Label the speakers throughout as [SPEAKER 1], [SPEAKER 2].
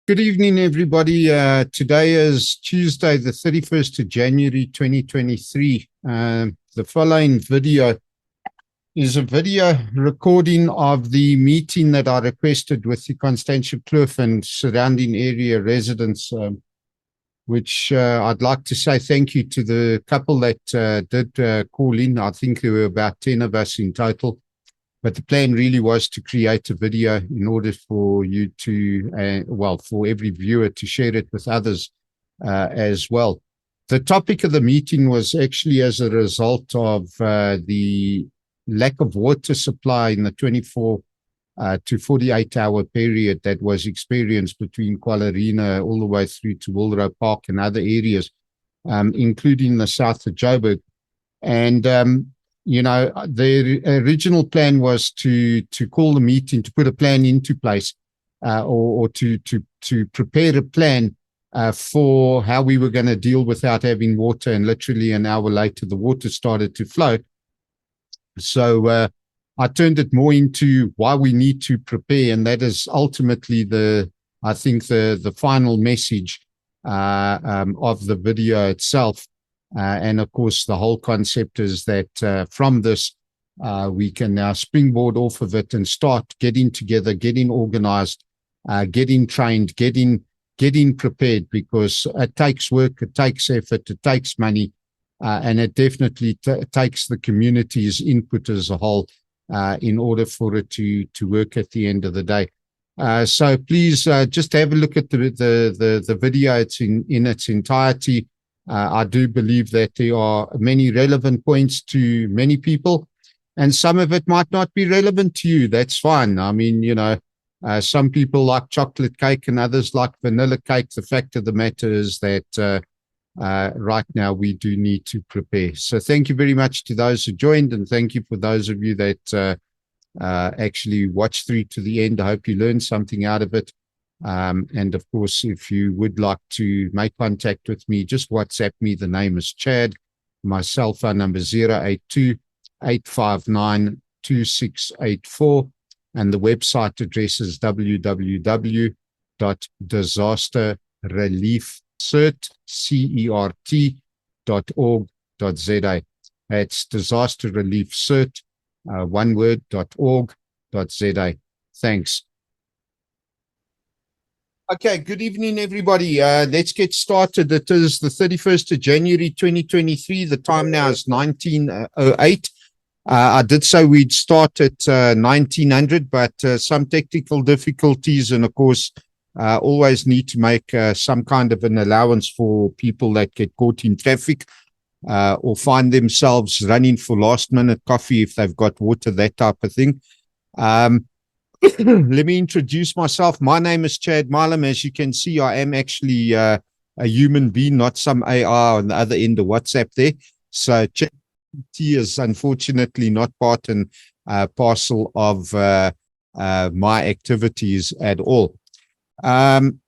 [SPEAKER 1] Good evening, everybody. Today is Tuesday, the 31st of January, 2023. The following video is a video recording of the meeting that I requested with the Constantia Kloof and surrounding area residents, which I'd like to say thank you to the couple that did call in. I think there were about 10 of us in total. But the plan really was to create a video in order for you to, for every viewer to share it with others as well. The topic of the meeting was actually as a result of the lack of water supply in the 24 to 48-hour period that was experienced between Qualarina all the way through to Willow Park and other areas, including the south of Joburg. And the original plan was to call the meeting, to put a plan into place, or to prepare a plan for how we were going to deal without having water. And literally an hour later, the water started to flow. So I turned it more into why we need to prepare, and that is ultimately the final message of the video itself. And of course, the whole concept is that from this, we can now springboard off of it and start getting together, getting organized, getting trained, getting prepared, because it takes work, it takes effort, it takes money, and it definitely takes the community's input as a whole in order for it to work at the end of the day. So please just have a look at the video. It's in its entirety. I do believe that there are many relevant points to many people, and some of it might not be relevant to you. That's fine. I mean, some people like chocolate cake and others like vanilla cake. The fact of the matter is that right now we do need to prepare. So thank you very much to those who joined, and thank you for those of you that actually watched through to the end. I hope you learned something out of it. And of course, if you would like to make contact with me, just WhatsApp me. The name is Chad. My cell phone number 082-859-2684. And the website address is www.disasterreliefcert.org.za. That's disasterreliefcert, one word, .org.za. Thanks. Okay, good evening, everybody. Let's get started. It is the 31st of January, 2023. The time now is 19:08. I did say we'd start at 1900, but some technical difficulties, and of course, always need to make some kind of an allowance for people that get caught in traffic or find themselves running for last-minute coffee if they've got water, that type of thing. Let me introduce myself. My name is Chad Milam. As you can see, I am actually a human being, not some AI on the other end of WhatsApp there. So ChatGPT is unfortunately not part and parcel of my activities at all. During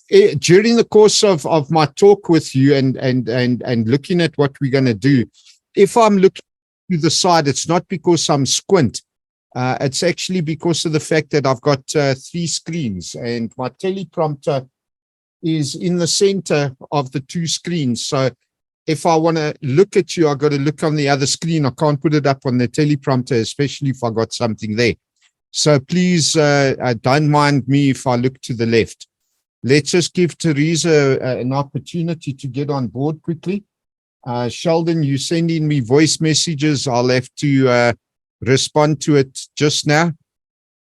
[SPEAKER 1] the course of my talk with you and looking at what we're going to do, if I'm looking to the side, it's not because I'm squint. It's actually because of the fact that I've got 3 screens, and my teleprompter is in the center of the 2 screens. So if I want to look at you, I've got to look on the other screen. I can't put it up on the teleprompter, especially if I got something there. So please don't mind me if I look to the left. Let's just give Teresa an opportunity to get on board quickly. Sheldon, you sending me voice messages. I'll have to respond to it just now.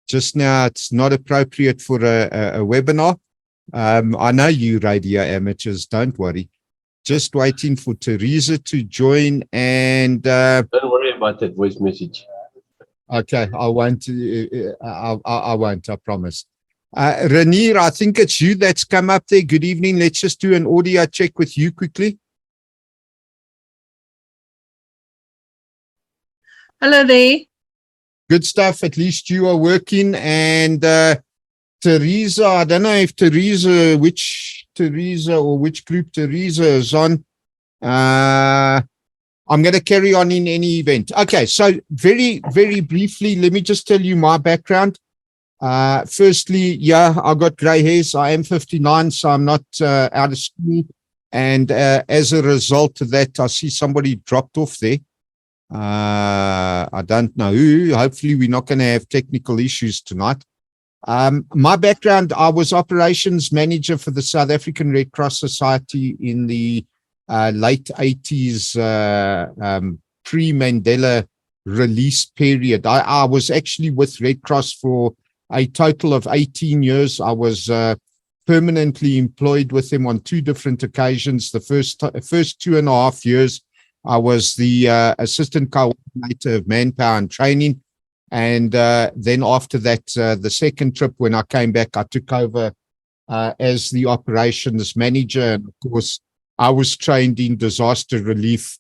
[SPEAKER 1] Just now, it's not appropriate for a webinar. I know you radio amateurs, don't worry. Just waiting for Teresa to join, and
[SPEAKER 2] don't worry about that voice message.
[SPEAKER 1] Okay, I won't, I promise. Ranier, I think it's you that's come up there. Good evening. Let's just do an audio check with you quickly.
[SPEAKER 3] Hello there.
[SPEAKER 1] Good stuff. At least you are working. And Teresa, I don't know if Teresa, which Teresa or which group Teresa is on. I'm going to carry on in any event. Okay, so very, very briefly, let me just tell you my background. Firstly, yeah, I got grey hairs. I am 59, so I'm not out of school. And as a result of that, I see somebody dropped off there. I don't know who. Hopefully, we're not going to have technical issues tonight. My background, I was operations manager for the South African Red Cross Society in the late 80s, pre-Mandela release period. I was actually with Red Cross for a total of 18 years. I was permanently employed with them on 2 different occasions. The first 2.5 years, I was the assistant coordinator of manpower and training. And then after that, the second trip when I came back, I took over as the operations manager. And of course, I was trained in disaster relief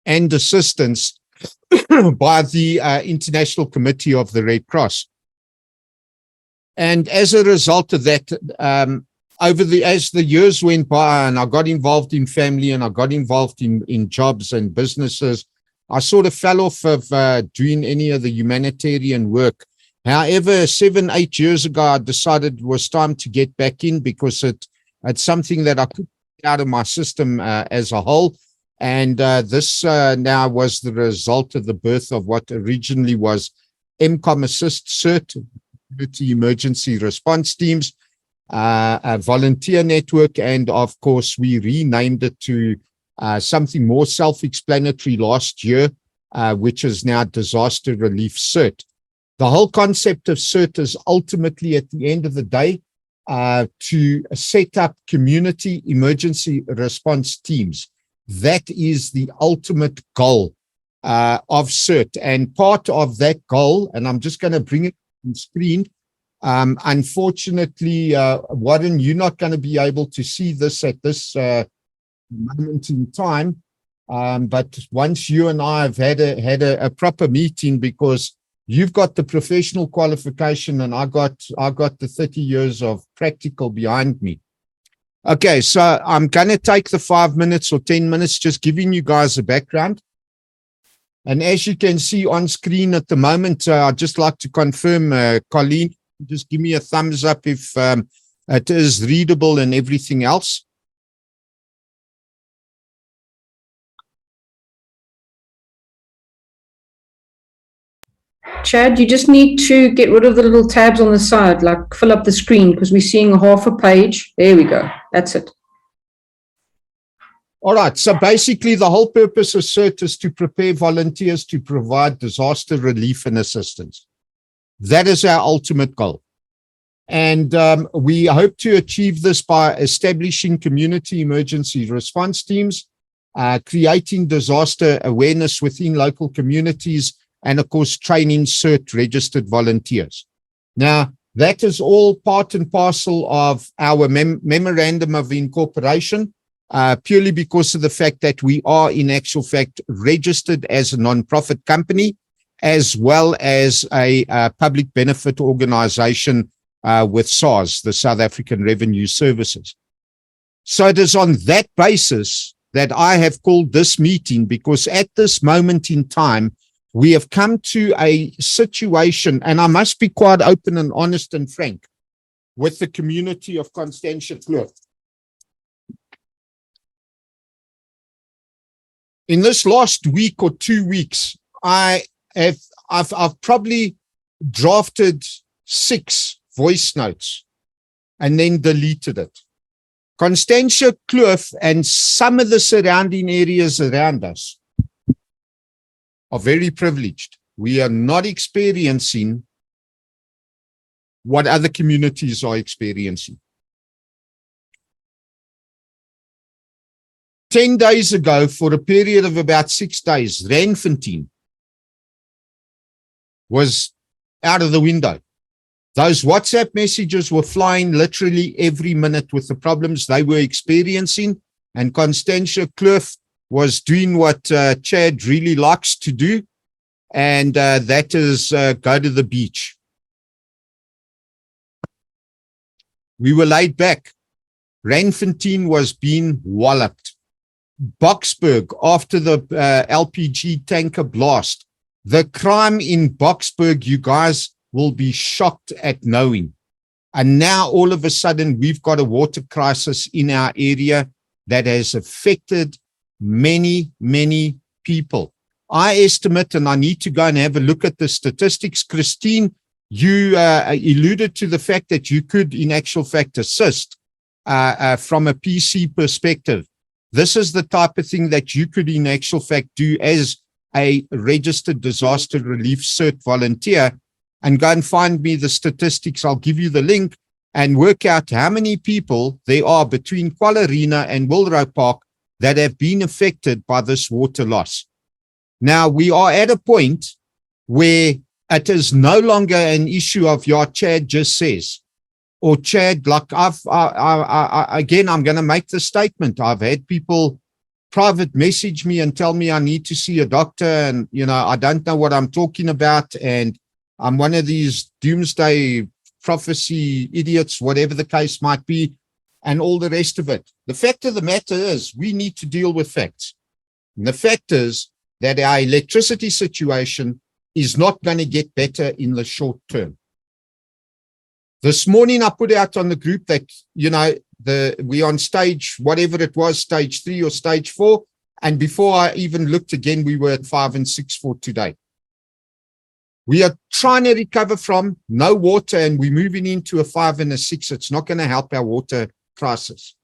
[SPEAKER 1] and assistance by the International Committee of the Red Cross. And as a result of that, as the years went by and I got involved in family and I got involved in jobs and businesses, I sort of fell off of doing any of the humanitarian work. However, 7-8 years ago, I decided it was time to get back in because it's something that I could get out of my system as a whole. And this now was the result of the birth of what originally was MCOM Assist CERT, Community Emergency Response Teams, a volunteer network, and of course, we renamed it to something more self-explanatory last year, which is now Disaster Relief CERT. The whole concept of CERT is ultimately, at the end of the day, to set up community emergency response teams. That is the ultimate goal of CERT. And part of that goal, and I'm just going to bring it on screen. Unfortunately, Warren, you're not going to be able to see this at this moment in time. But once you and I have had a proper meeting, because you've got the professional qualification and I got the 30 years of practical behind me. Okay, so I'm going to take the 5 minutes or 10 minutes just giving you guys a background. And as you can see on screen at the moment, I'd just like to confirm, Colleen, just give me a thumbs up if it is readable and everything else.
[SPEAKER 3] Chad, you just need to get rid of the little tabs on the side, like fill up the screen, because we're seeing half a page. There we go. That's it.
[SPEAKER 1] All right. So basically, the whole purpose of CERT is to prepare volunteers to provide disaster relief and assistance. That is our ultimate goal. And we hope to achieve this by establishing community emergency response teams, creating disaster awareness within local communities, and of course, training CERT registered volunteers. Now, that is all part and parcel of our memorandum of incorporation, purely because of the fact that we are in actual fact registered as a non-profit company, as well as a public benefit organization with SARS, the South African Revenue Services. So it is on that basis that I have called this meeting, because at this moment in time, we have come to a situation, and I must be quite open and honest and frank with the community of Constantia Kloof. In this last week or 2 weeks, I've probably drafted 6 voice notes and then deleted it. Constantia Kloof and some of the surrounding areas around us are very privileged. We are not experiencing what other communities are experiencing. 10 days ago, for a period of about 6 days, Randfontein was out of the window. Those WhatsApp messages were flying literally every minute with the problems they were experiencing. And Constantia Kloof was doing what Chad really likes to do, and that is go to the beach. We were laid back. Randfontein was being walloped. Boksburg, after the LPG tanker blast, the crime in Boksburg, you guys, will be shocked at knowing. And now all of a sudden, we've got a water crisis in our area that has affected many, many people. I estimate, and I need to go and have a look at the statistics. Christine, you alluded to the fact that you could, in actual fact, assist from a PC perspective. This is the type of thing that you could, in actual fact, do as a registered disaster relief cert volunteer, and go and find me the statistics. I'll give you the link and work out how many people there are between Qualarina and Wilrow Park that have been affected by this water loss. Now, we are at a point where it is no longer an issue of your Chad just says, or Chad, like again, I'm going to make the statement. I've had people private message me and tell me I need to see a doctor, and, you know, I don't know what I'm talking about, and I'm one of these doomsday prophecy idiots, whatever the case might be, and all the rest of it. The fact of the matter is we need to deal with facts. And the fact is that our electricity situation is not going to get better in the short term. This morning I put out on the group that, you know, we on stage, whatever it was, stage 3 or stage 4. And before I even looked again, we were at 5 and 6 for today. We are trying to recover from no water, and we're moving into a 5 and a 6. It's not going to help our water crisis.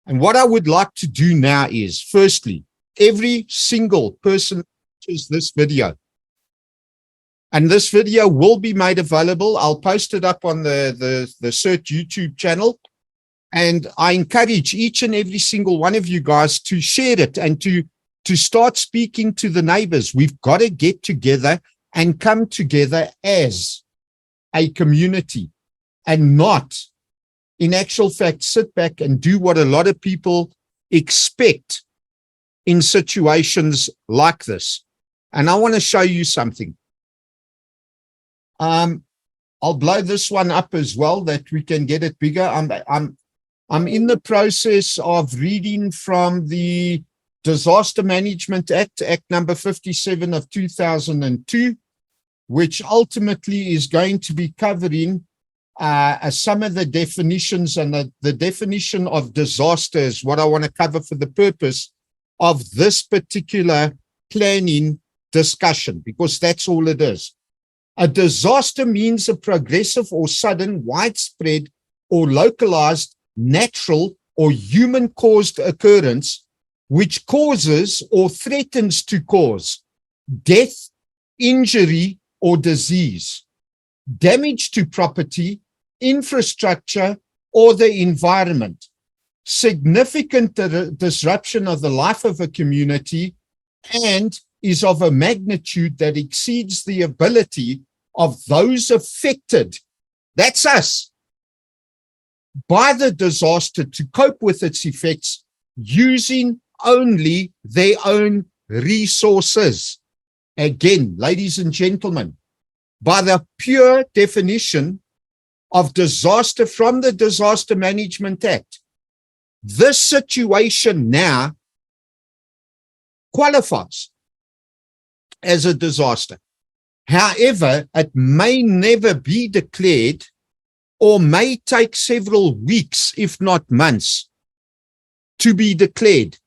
[SPEAKER 1] And what I would like to do now is, firstly, every single person watches this video. And this video will be made available. I'll post it up on the CERT YouTube channel. And I encourage each and every single one of you guys to share it and to start speaking to the neighbors. We've got to get together and come together as a community, and not, in actual fact, sit back and do what a lot of people expect in situations like this. And I want to show you something. I'll blow this one up as well, that we can get it bigger. I'm in the process of reading from the Disaster Management Act, Act number 57 of 2002, which ultimately is going to be covering some of the definitions, and the definition of disaster is what I want to cover for the purpose of this particular planning discussion, because that's all it is. A disaster means a progressive or sudden, widespread or localized natural or human-caused occurrence which causes or threatens to cause death, injury, or disease, damage to property, infrastructure, or the environment, significant disruption of the life of a community, and is of a magnitude that exceeds the ability of those affected, that's us, by the disaster to cope with its effects using only their own resources. Again, ladies and gentlemen, by the pure definition of disaster from the Disaster Management Act, this situation now qualifies as a disaster. However, it may never be declared, or may take several weeks, if not months, to be declared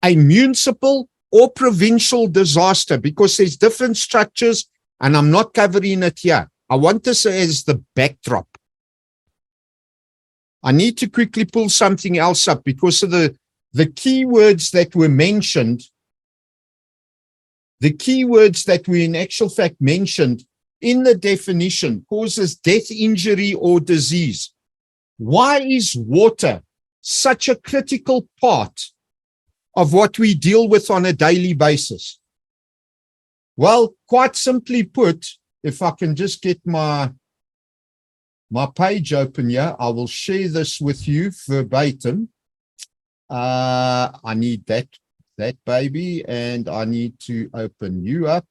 [SPEAKER 1] a municipal or provincial disaster, because there's different structures, and I'm not covering it here. I want this as the backdrop. I need to quickly pull something else up because of the keywords that were mentioned. The keywords that were in actual fact mentioned in the definition: causes death, injury, or disease. Why is water such a critical part of what we deal with on a daily basis? Well, quite simply put, if I can just get my page open here, I will share this with you verbatim. I need that baby, and I need to open you up.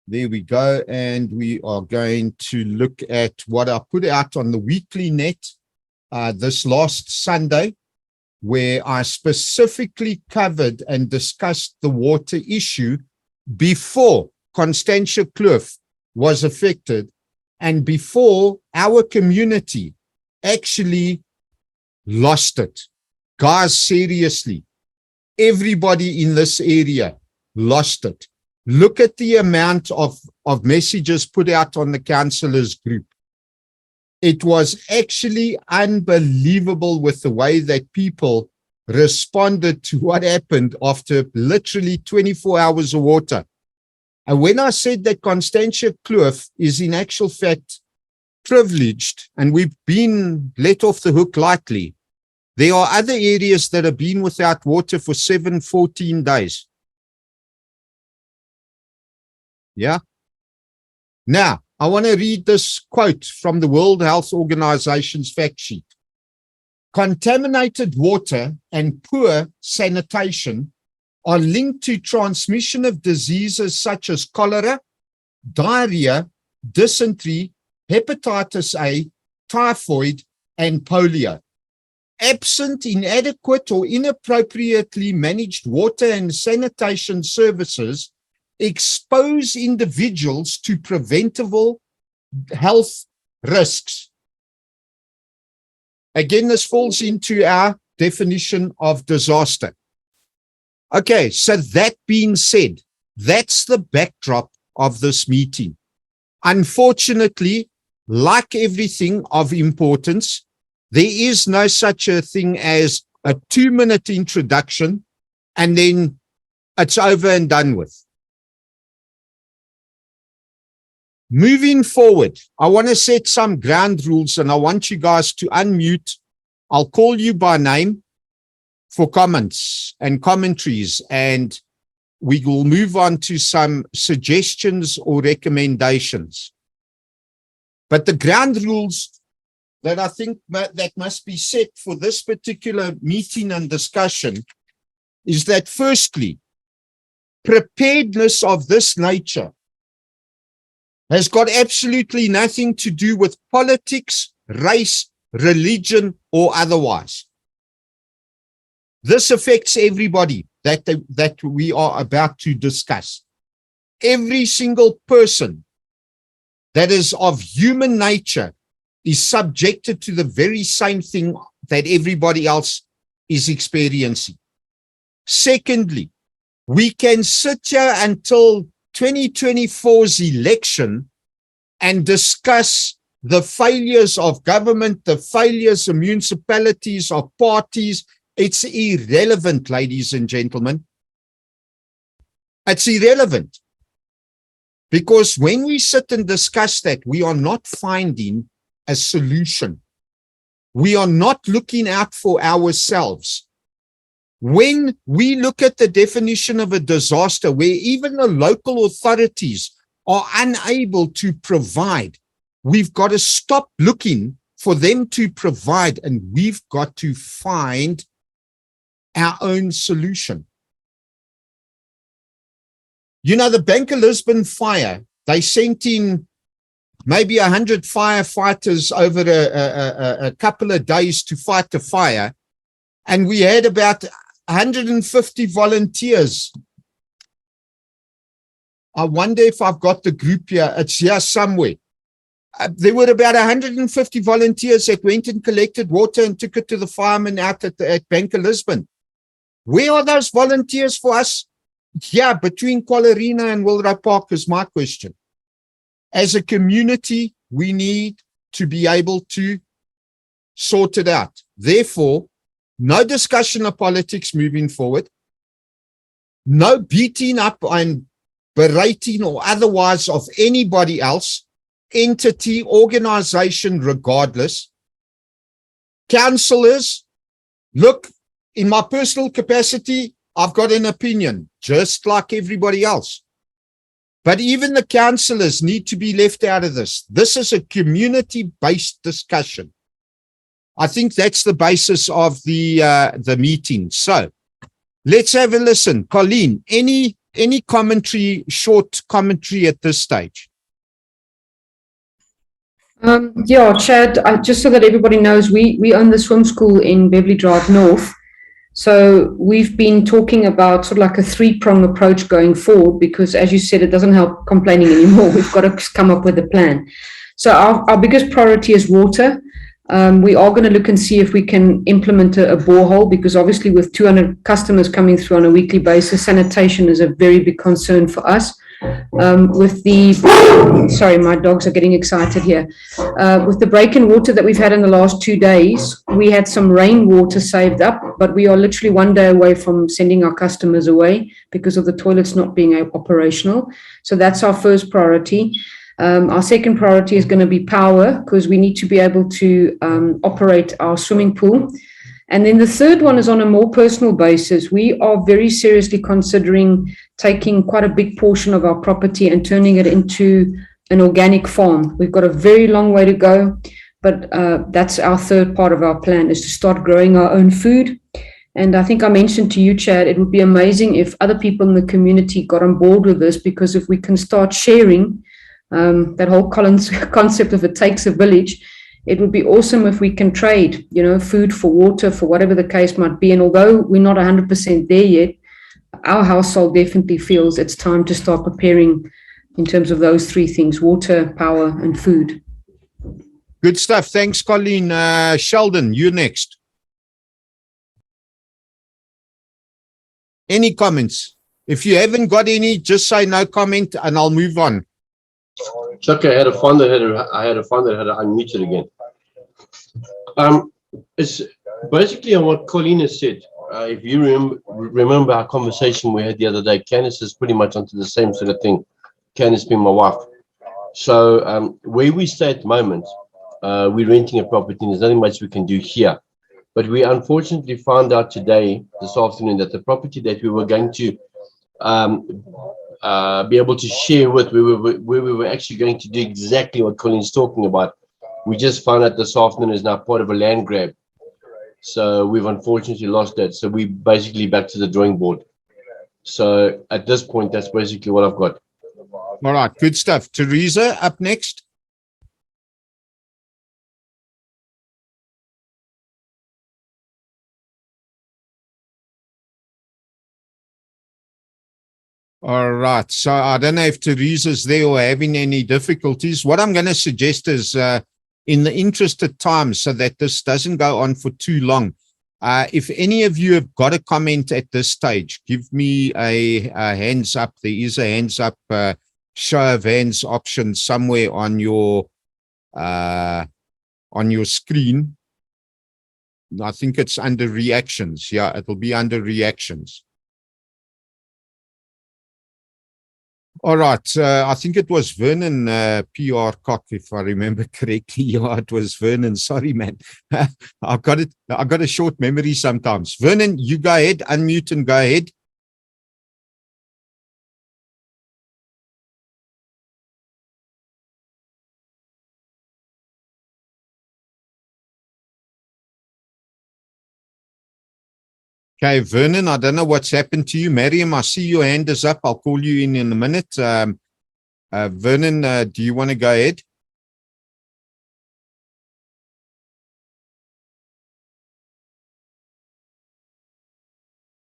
[SPEAKER 1] There we go. And we are going to look at what I put out on the weekly net this last Sunday, where I specifically covered and discussed the water issue before Constantia Kloof was affected, and before our community actually lost it. Guys, seriously, everybody in this area lost it. Look at the amount of messages put out on the councillors group. It was actually unbelievable with the way that people responded to what happened after literally 24 hours of water. And when I said that Constantia Kloof is in actual fact privileged and we've been let off the hook lightly, there are other areas that have been without water for 14 days. Yeah. Now, I want to read this quote from the World Health Organization's fact sheet. Contaminated water and poor sanitation are linked to transmission of diseases such as cholera, diarrhea, dysentery, hepatitis A, typhoid, and polio. Absent inadequate or inappropriately managed water and sanitation services expose individuals to preventable health risks. Again, this falls into our definition of disaster. Okay, so that being said, that's the backdrop of this meeting. Unfortunately, like everything of importance, there is no such a thing as a 2-minute introduction and then it's over and done with. Moving forward, I want to set some ground rules and I want you guys to unmute. I'll call you by name for comments and commentaries, and we will move on to some suggestions or recommendations. But the ground rules that I think that must be set for this particular meeting and discussion is that firstly, preparedness of this nature has got absolutely nothing to do with politics, race, religion, or otherwise. This affects everybody that we are about to discuss. Every single person that is of human nature is subjected to the very same thing that everybody else is experiencing. Secondly, we can sit here until 2024's election and discuss the failures of government, the failures of municipalities, of parties. It's irrelevant, ladies and gentlemen. It's irrelevant. Because when we sit and discuss that, we are not finding a solution. We are not looking out for ourselves. When we look at the definition of a disaster, where even the local authorities are unable to provide, we've got to stop looking for them to provide, and we've got to find our own solution. You know, the Bank of Lisbon fire, they sent in maybe 100 firefighters over a couple of days to fight the fire, and we had about 150 volunteers. I wonder if I've got the group here. It's here somewhere. There were about 150 volunteers that went and collected water and took it to the firemen out at Bank of Lisbon. Where are those volunteers for us? Yeah, between Qualarina and Wilrow Park is my question. As a community, we need to be able to sort it out. Therefore, no discussion of politics moving forward. No beating up and berating or otherwise of anybody else, entity, organization, regardless. Councillors, look, in my personal capacity, I've got an opinion, just like everybody else. But even the councillors need to be left out of this. This is a community-based discussion. I think that's the basis of the meeting. So let's have a listen. Colleen, any commentary, short commentary at this stage?
[SPEAKER 3] Yeah, Chad, just so that everybody knows, we own the swim school in Beverly Drive North. So we've been talking about sort of like a three-prong approach going forward, because as you said, it doesn't help complaining anymore. We've got to come up with a plan. So our biggest priority is water. We are going to look and see if we can implement a borehole, because obviously with 200 customers coming through on a weekly basis, sanitation is a very big concern for us. Sorry, my dogs are getting excited here. With the break in water that we've had in the last 2 days, we had some rainwater saved up, but we are literally 1 day away from sending our customers away because of the toilets not being operational. So that's our first priority. Our second priority is going to be power, because we need to be able to operate our swimming pool. And then the third one is on a more personal basis. We are very seriously considering taking quite a big portion of our property and turning it into an organic farm. We've got a very long way to go, but that's our third part of our plan, is to start growing our own food. And I think I mentioned to you, Chad, it would be amazing if other people in the community got on board with this, because if we can start sharing that whole concept of it takes a village, it would be awesome if we can trade, food for water, for whatever the case might be. And although we're not 100% there yet, our household definitely feels it's time to start preparing in terms of those three things: water, power, and food.
[SPEAKER 1] Good stuff. Thanks, Colleen. Sheldon, you next. Any comments? If you haven't got any, just say no comment and I'll move on.
[SPEAKER 2] Chuck, I had a fun that had to unmute it again. It's basically on what Colleen has said. If you remember our conversation we had the other day, Candice is pretty much onto the same sort of thing. Candice being my wife. So where we stay at the moment, we're renting a property and there's nothing much we can do here. But we unfortunately found out this afternoon, that the property that we were going to be able to share with, where we were actually going to do exactly what Colleen's talking about, we just found out this afternoon is now part of a land grab. So we've unfortunately lost that. So we're basically back to the drawing board. So at this point, that's basically what I've got.
[SPEAKER 1] All right, good stuff. Teresa, up next. All right. So I don't know if Teresa's there or having any difficulties. What I'm going to suggest is, in the interest of time, so that this doesn't go on for too long, if any of you have got a comment at this stage, give me a hands up. There is a hands up, show of hands option somewhere on your screen. I think it's under reactions. Yeah, it'll be under reactions. All right. I think it was Vernon PR Cock, if I remember correctly. Yeah, it was Vernon. Sorry, man. I've got a short memory sometimes. Vernon, you go ahead, unmute and go ahead. Okay, Vernon, I don't know what's happened to you. Miriam, I see your hand is up. I'll call you in a minute. Vernon, do you want to go ahead?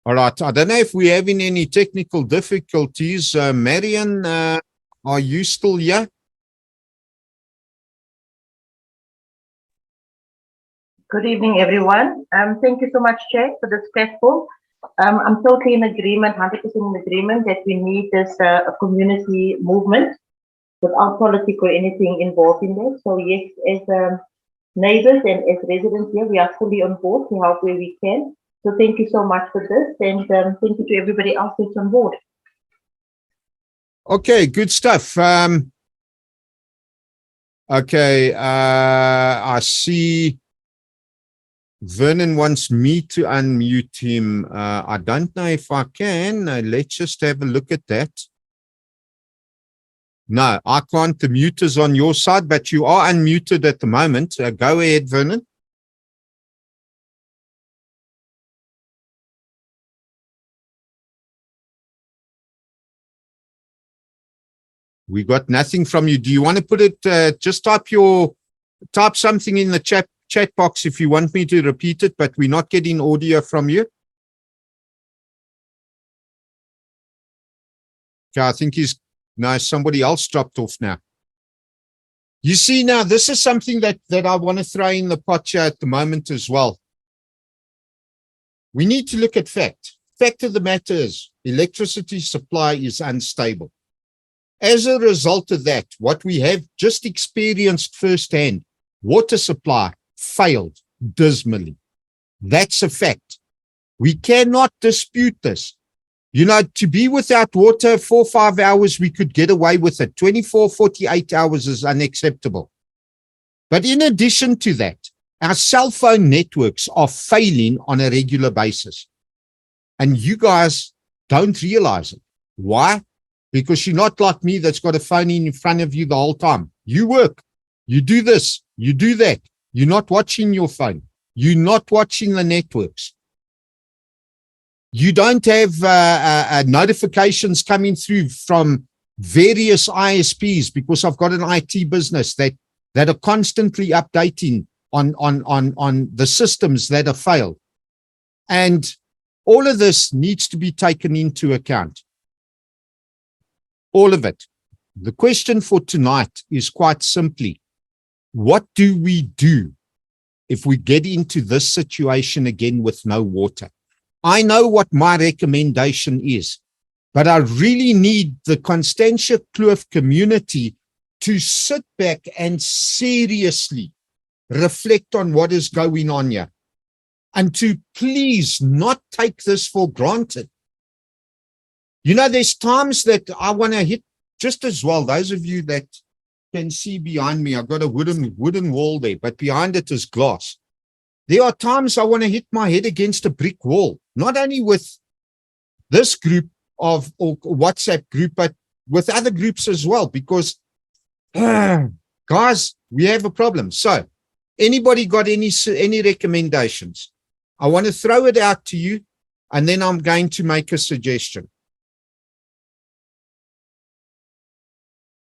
[SPEAKER 1] All right. I don't know if we're having any technical difficulties. Marian, are you still here?
[SPEAKER 4] Good evening, everyone. Thank you so much, Chair, for this platform. I'm totally in agreement, 100% in agreement that we need this community movement without politics or anything involved in that. So yes, as neighbors and as residents here, we are fully on board to help where we can. So thank you so much for this, and thank you to everybody else that's on board.
[SPEAKER 1] Okay, good stuff. Okay, I see Vernon wants me to unmute him. I don't know if I can. Let's just have a look at that. No, I can't. The mute is on your side, but you are unmuted at the moment. Go ahead, Vernon. We got nothing from you. Do you want to put it, just type something in the chat box if you want me to repeat it, but we're not getting audio from you. Okay, I think somebody else dropped off now. You see, now this is something that I want to throw in the pot here at the moment as well. We need to look at fact. Fact of the matter is electricity supply is unstable. As a result of that, what we have just experienced firsthand, water supply failed dismally. That's a fact. We cannot dispute this. You know, to be without water 4 or 5 hours, we could get away with it. 24, 48 hours is unacceptable. But in addition to that, our cell phone networks are failing on a regular basis. And you guys don't realize it. Why? Because you're not like me that's got a phone in front of you the whole time. You work, you do this, you do that. You're not watching your phone. You're not watching the networks. You don't have notifications coming through from various ISPs because I've got an IT business that are constantly updating on the systems that have failed. And all of this needs to be taken into account. All of it. The question for tonight is quite simply, what do we do if we get into this situation again with no water? I know what my recommendation is, but I really need the Constantia Kloof community to sit back and seriously reflect on what is going on here and to please not take this for granted. You know, there's times that I want to hit just as well. Those of you that can see behind me, I've got a wooden wall there, but behind it is glass. There are times I want to hit my head against a brick wall, not only with this group or WhatsApp group, but with other groups as well, because guys, we have a problem. So anybody got any recommendations? I want to throw it out to you, and then I'm going to make a suggestion.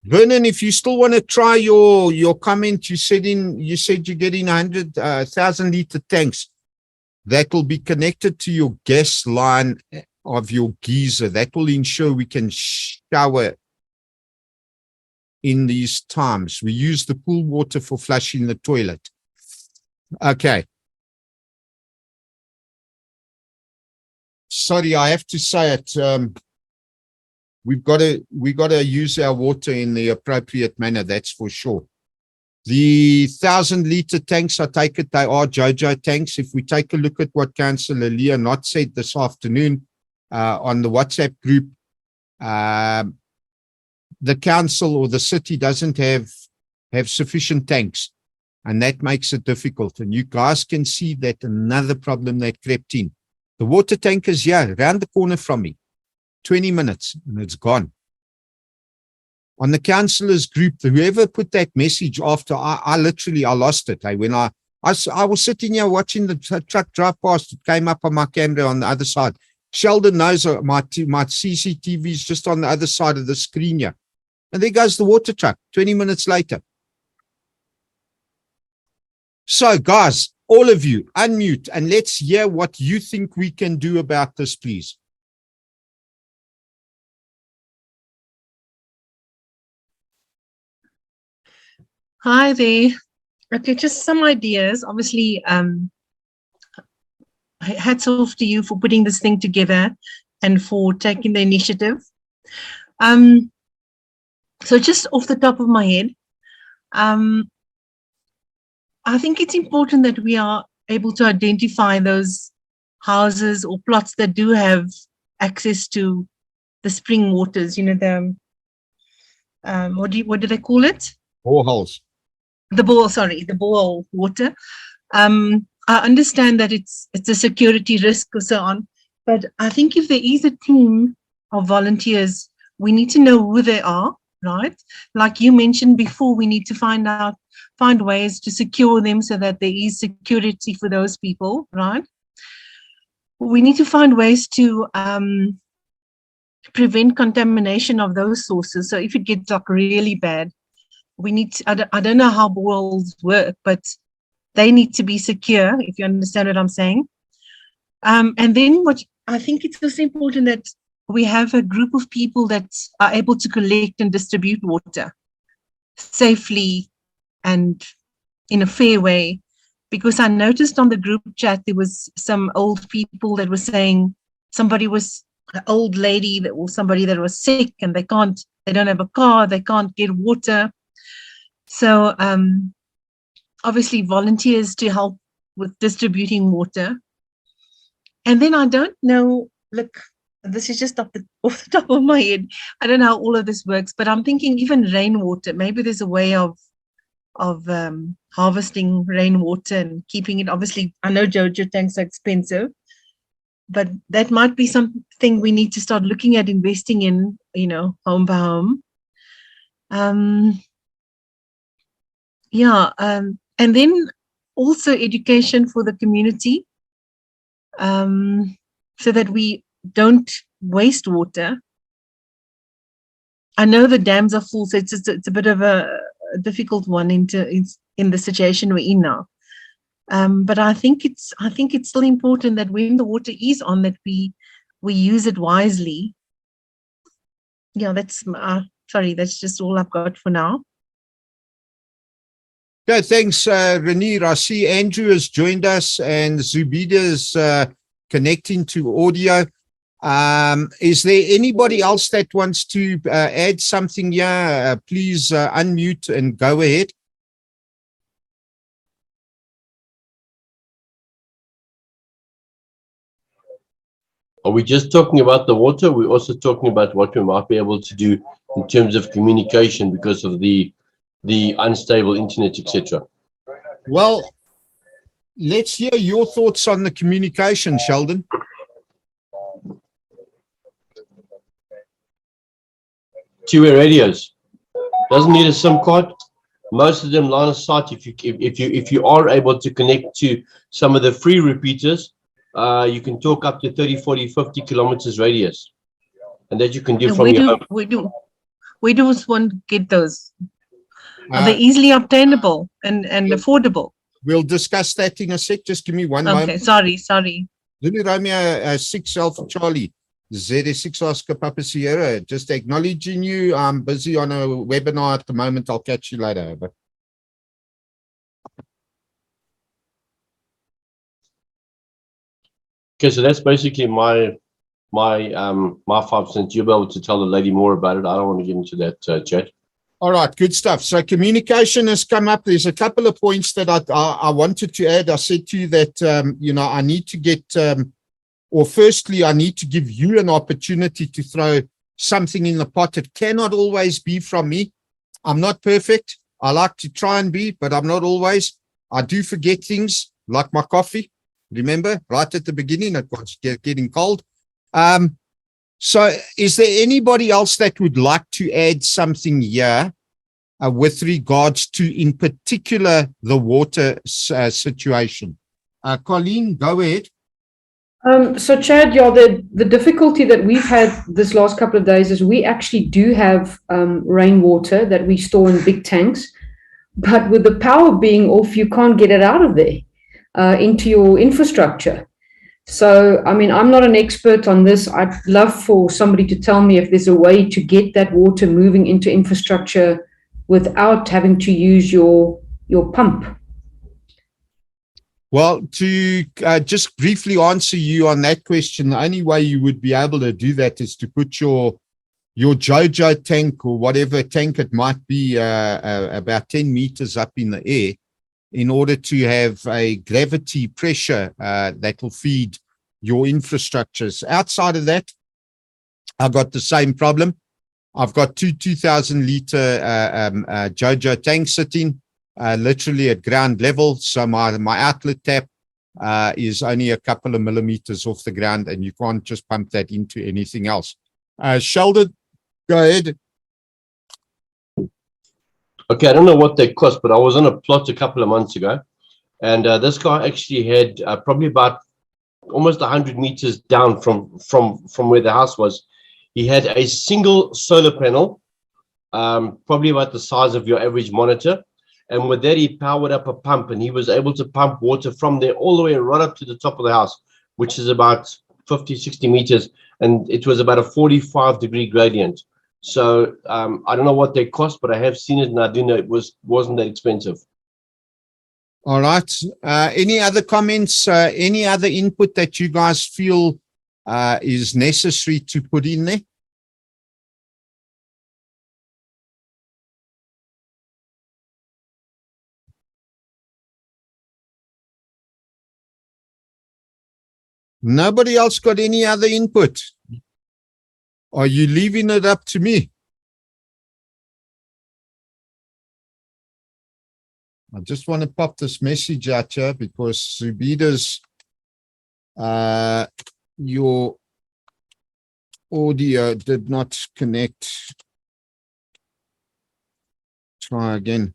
[SPEAKER 1] Vernon, if you still want to try your comment, you said you're getting 100,000 liter tanks that will be connected to your gas line of your geyser. That will ensure we can shower in these times. We use the pool water for flushing the toilet. Okay. Sorry, I have to say it. We've got to use our water in the appropriate manner, that's for sure. The 1,000 liter tanks, I take it, they are JoJo tanks. If we take a look at what Councillor Leah Knott said this afternoon on the WhatsApp group, the council or the city doesn't have sufficient tanks, and that makes it difficult. And you guys can see that another problem that crept in. The water tank is here, around the corner from me. 20 minutes and it's gone. On the councillors group, whoever put that message after, I lost it. When I was sitting here watching the truck drive past, it came up on my camera on the other side. Sheldon knows my CCTV is just on the other side of the screen here. And there goes the water truck 20 minutes later. So guys, all of you, unmute and let's hear what you think we can do about this, please.
[SPEAKER 5] Hi there. Okay, just some ideas. Obviously, hats off to you for putting this thing together and for taking the initiative. So just off the top of my head, I think it's important that we are able to identify those houses or plots that do have access to the spring waters, you know, the, what do they call it?
[SPEAKER 1] Boreholes.
[SPEAKER 5] The borehole water. I understand that it's a security risk or so on, but I think if there is a team of volunteers, we need to know who they are, right? Like you mentioned before, we need to find ways to secure them so that there is security for those people, right? We need to find ways to prevent contamination of those sources. So if it gets like really bad, we need to, I don't know how boreholes work, but they need to be secure, if you understand what I'm saying. And then what I think it's also important that we have a group of people that are able to collect and distribute water safely and in a fair way. Because I noticed on the group chat, there was some old people that were saying somebody was an old lady that, or somebody that was sick and they don't have a car, they can't get water. So obviously volunteers to help with distributing water. And then I don't know, look, this is just off the top of my head. I don't know how all of this works, but I'm thinking even rainwater, maybe there's a way of harvesting rainwater and keeping it. Obviously, I know JoJo tanks are expensive, but that might be something we need to start looking at investing in, home by home. And then also education for the community, so that we don't waste water. I know the dams are full, so it's a bit of a difficult one in the situation we're in now. But I think it's still important that when the water is on, that we use it wisely. Yeah, that's just all I've got for now.
[SPEAKER 1] Okay, thanks, Renier. I see Andrew has joined us and Zubida is connecting to audio. Is there anybody else that wants to add something here? Please unmute and go ahead.
[SPEAKER 2] Are we just talking about the water? We're also talking about what we might be able to do in terms of communication because of the unstable internet, etc.
[SPEAKER 1] Well, let's hear your thoughts on the communication, Sheldon.
[SPEAKER 2] Two-way radios. Doesn't need a SIM card. Most of them line of sight. If you are able to connect to some of the free repeaters, you can talk up to 30, 40, 50 kilometers radius, and that you can do from your home.
[SPEAKER 5] We do want to get those. Are they easily obtainable and affordable?
[SPEAKER 1] We'll discuss that in a sec. Just give me one moment.
[SPEAKER 5] Okay, sorry.
[SPEAKER 1] Lulu Romeo 6 Alpha Charlie. ZS6 Oscar Papa Sierra. Just acknowledging you. I'm busy on a webinar at the moment. I'll catch you later.
[SPEAKER 2] Okay, so that's basically my 5 cents. You'll be able to tell the lady more about it. I don't want to get into that chat.
[SPEAKER 1] All right, good stuff. So communication has come up. There's a couple of points that I wanted to add. I said to you that, I need to get, firstly, I need to give you an opportunity to throw something in the pot. It cannot always be from me. I'm not perfect. I like to try and be, but I'm not always. I do forget things like my coffee. Remember, right at the beginning, it was getting cold. So is there anybody else that would like to add something here with regards to, in particular, the water situation? Colleen, go ahead.
[SPEAKER 3] So Chad, the difficulty that we've had this last couple of days is we actually do have rainwater that we store in big tanks, but with the power being off, you can't get it out of there into your infrastructure. So, I mean, I'm not an expert on this. I'd love for somebody to tell me if there's a way to get that water moving into infrastructure without having to use your pump.
[SPEAKER 1] Well, to just briefly answer you on that question, the only way you would be able to do that is to put your JoJo tank or whatever tank it might be about 10 meters up in the air, in order to have a gravity pressure that will feed your infrastructures. Outside of that, I've got the same problem. I've got two 2,000-liter JoJo tanks sitting literally at ground level. So my outlet tap is only a couple of millimeters off the ground, and you can't just pump that into anything else. Sheldon, go ahead.
[SPEAKER 2] Okay, I don't know what they cost, but I was on a plot a couple of months ago, and this guy actually had probably about almost 100 meters down from where the house was. He had a single solar panel, probably about the size of your average monitor, and with that he powered up a pump, and he was able to pump water from there all the way right up to the top of the house, which is about 50, 60 meters, and it was about a 45-degree gradient. So I don't know what they cost, but I have seen it, and I do know it wasn't that expensive.
[SPEAKER 1] All right. Any other comments, any other input that you guys feel is necessary to put in there? Nobody else got any other input? Are you leaving it up to me? I just want to pop this message out here because Zubida's, your audio did not connect. Try again.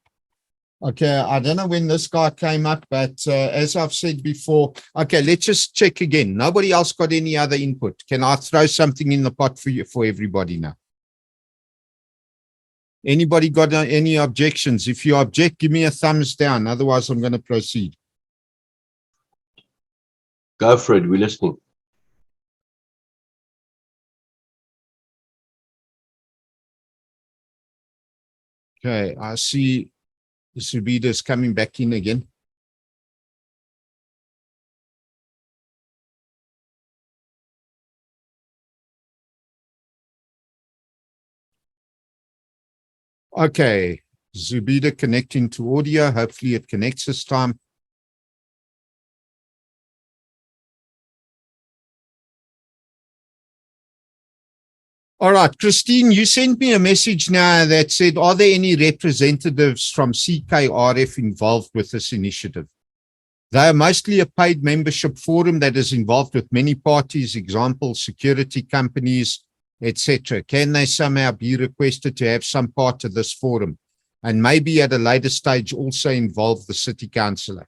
[SPEAKER 1] Okay, I don't know when this guy came up, but as I've said before, okay, let's just check again. Nobody else got any other input. Can I throw something in the pot for you, for everybody now? Anybody got any objections? If you object, give me a thumbs down. Otherwise, I'm going to proceed.
[SPEAKER 2] Go for it. We're listening.
[SPEAKER 1] Okay, I see Subida's coming back in again. Okay, Zubida connecting to audio. Hopefully it connects this time. All right, Christine, you sent me a message now that said, are there any representatives from CKRF involved with this initiative? They are mostly a paid membership forum that is involved with many parties, example, security companies, etc. Can they somehow be requested to have some part of this forum and maybe at a later stage also involve the city councillor?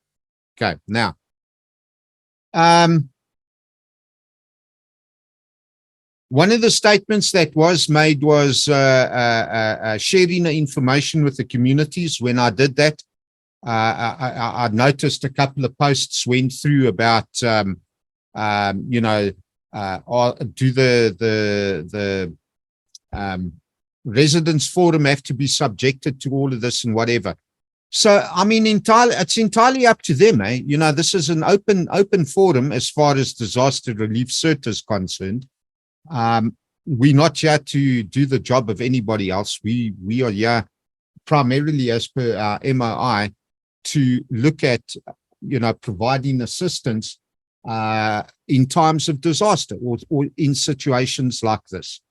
[SPEAKER 1] Okay, now, one of the statements that was made was sharing the information with the communities. When I did that, I noticed a couple of posts went through about, do the residents forum have to be subjected to all of this and whatever. So, I mean, it's entirely up to them. You know, this is an open forum as far as disaster relief cert is concerned. We're not here to do the job of anybody else. We are here primarily as per our MOI to look at, providing assistance in times of disaster or in situations like this.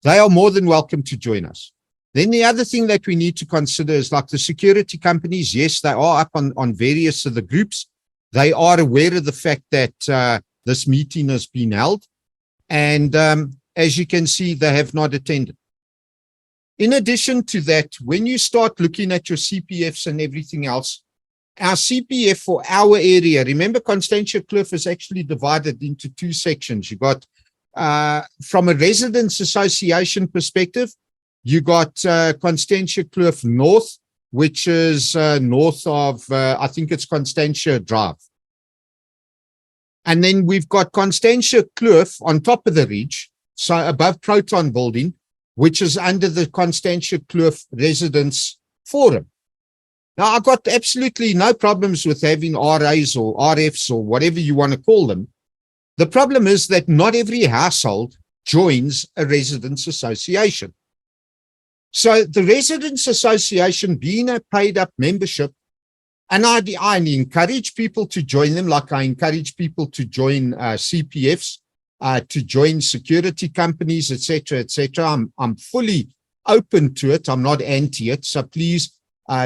[SPEAKER 1] They are more than welcome to join us. Then the other thing that we need to consider is like the security companies. Yes, they are up on various of the groups. They are aware of the fact that this meeting has been held. And as you can see, they have not attended. In addition to that, when you start looking at your CPFs and everything else, our CPF for our area, remember Constantia Kloof is actually divided into two sections. You got, from a residents association perspective, you got Constantia Kloof North, which is north of, I think it's Constantia Drive. And then we've got Constantia Kloof on top of the ridge, so above Proton Building, which is under the Constantia Kloof Residents Forum. Now, I've got absolutely no problems with having RAs or RFs or whatever you want to call them. The problem is that not every household joins a residents association. So the residents association being a paid up membership, and I encourage people to join them like I encourage people to join CPFs, to join security companies, etc., etc. I'm fully open to it. I'm not anti it. So please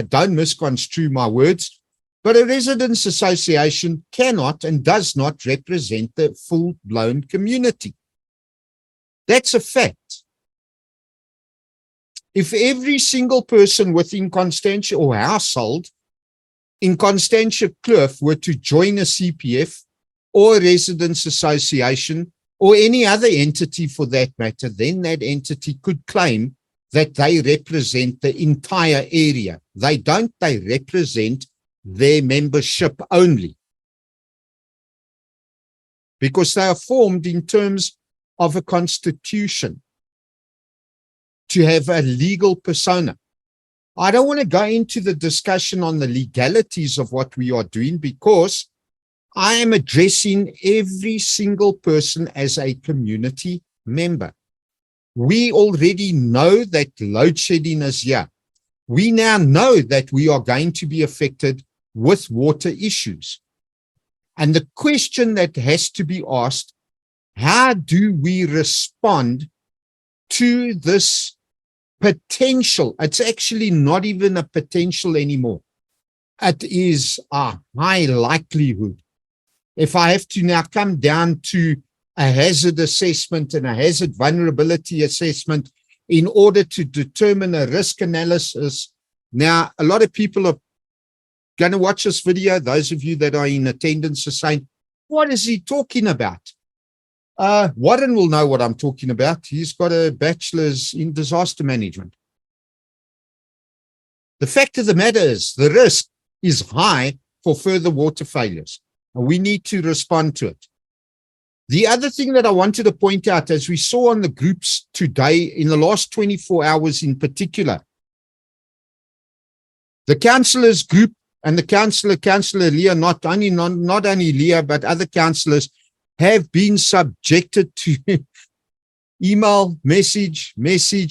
[SPEAKER 1] don't misconstrue my words. But a residents association cannot and does not represent the full-blown community. That's a fact. If every single person within Constantia or household in Constantia Kloof were to join a CPF or a residents association or any other entity for that matter, then that entity could claim that they represent the entire area. They don't, they represent their membership only. because they are formed in terms of a constitution to have a legal persona. I don't want to go into the discussion on the legalities of what we are doing, because I am addressing every single person as a community member. We already know that load shedding is here. We now know that we are going to be affected with water issues. And the question that has to be asked, how do we respond to this potential? It's actually not even a potential anymore. It is a high likelihood. If I have to now come down to a hazard assessment and a hazard vulnerability assessment in order to determine a risk analysis, now a lot of people are going to watch this video. Those of you that are in attendance are saying, what is he talking about? Warren will know what I'm talking about. He's got a bachelor's in disaster management. The fact of the matter is the risk is high for further water failures, and we need to respond to it. The other thing that I wanted to point out, as we saw on the groups today, in the last 24 hours in particular, the councillors group and the Councillor Leah, not only Leah, but other councillors have been subjected to email, message,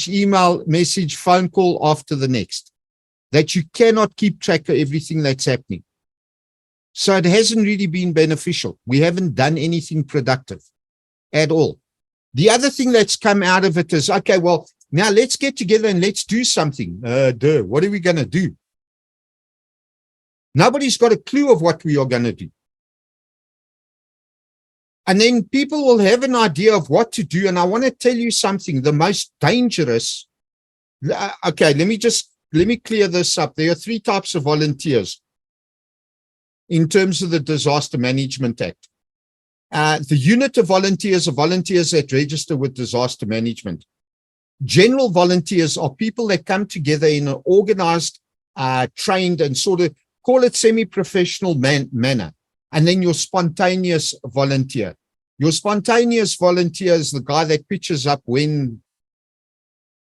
[SPEAKER 1] email, message, phone call after the next, that you cannot keep track of everything that's happening. So it hasn't really been beneficial. We haven't done anything productive at all. The other thing that's come out of it is, okay, well, now let's get together and let's do something. What are we going to do? Nobody's got a clue of what we are going to do. And then people will have an idea of what to do. And I want to tell you something, the most dangerous. Okay, let me clear this up. There are three types of volunteers in terms of the Disaster Management Act. The unit of volunteers are volunteers that register with disaster management. General volunteers are people that come together in an organized, trained, and sort of call it semi-professional manner. And then your spontaneous volunteer. Your spontaneous volunteer is the guy that pitches up when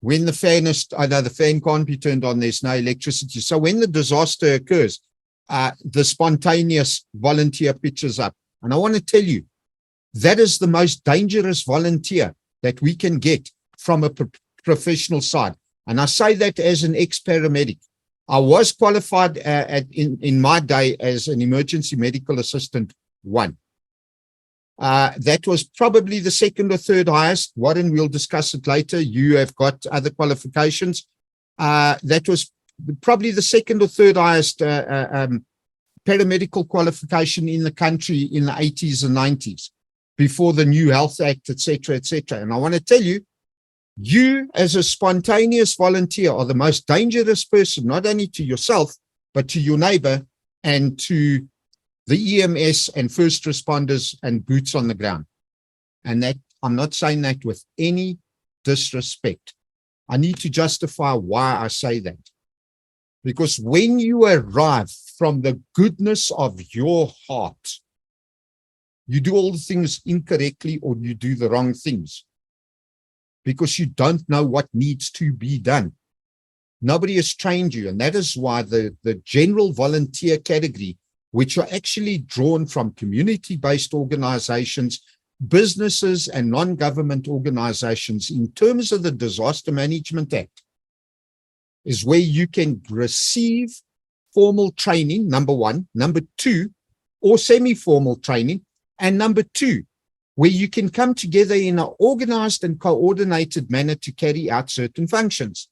[SPEAKER 1] the fan is, the fan can't be turned on, there's no electricity. So when the disaster occurs, the spontaneous volunteer pitches up. And I want to tell you, that is the most dangerous volunteer that we can get from a professional side. And I say that as an ex-paramedic. I was qualified in my day as an emergency medical assistant 1. That was probably the second or third highest. Warren, we'll discuss it later. You have got other qualifications. That was probably the second or third highest paramedical qualification in the country in the 80s and 90s, before the new Health Act, etc., etc. And I want to tell you, you as a spontaneous volunteer are the most dangerous person, not only to yourself, but to your neighbor and to the EMS and first responders and boots on the ground. And that, I'm not saying that with any disrespect. I need to justify why I say that. Because when you arrive from the goodness of your heart, you do all the things incorrectly or you do the wrong things, because you don't know what needs to be done. Nobody has trained you. And that is why the general volunteer category, which are actually drawn from community-based organizations, businesses, and non-government organizations, in terms of the Disaster Management Act, is where you can receive formal training, number one. Number two, or semi-formal training. And number two, where you can come together in an organized and coordinated manner to carry out certain functions.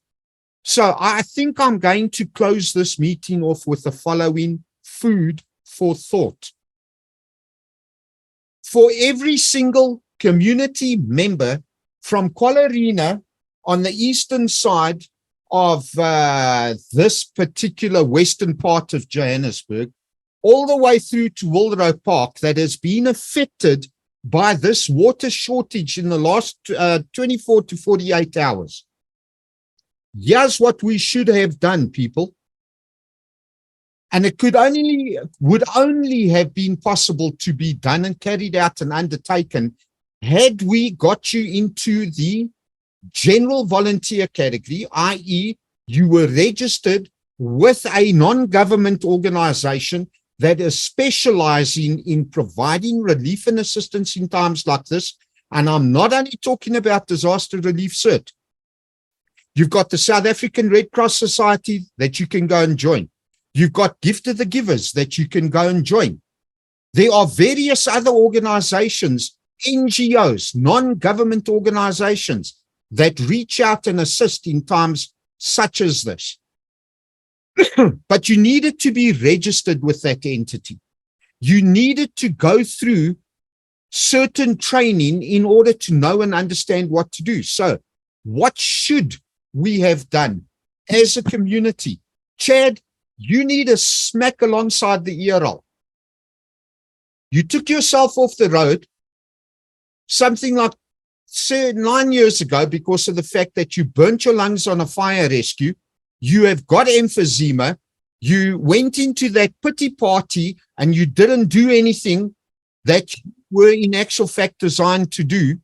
[SPEAKER 1] So I think I'm going to close this meeting off with the following food for thought. For every single community member from Qualarina on the eastern side of this particular western part of Johannesburg, all the way through to Wilderow Park, that has been affected by this water shortage in the last 24 to 48 hours. Here's what we should have done, people. And it would only have been possible to be done and carried out and undertaken had we got you into the general volunteer category, i.e., you were registered with a non-government organization that is specializing in providing relief and assistance in times like this. And I'm not only talking about disaster relief cert. You've got the South African Red Cross Society that you can go and join. You've got Gift of the Givers that you can go and join. There are various other organizations, NGOs, non-government organizations that reach out and assist in times such as this. But you needed to be registered with that entity. You needed to go through certain training in order to know and understand what to do. So what should we have done as a community? Chad, you need a smack alongside the ear roll. You took yourself off the road something like 9 years ago because of the fact that you burnt your lungs on a fire rescue. You have got emphysema. You went into that pity party and you didn't do anything that you were in actual fact designed to do.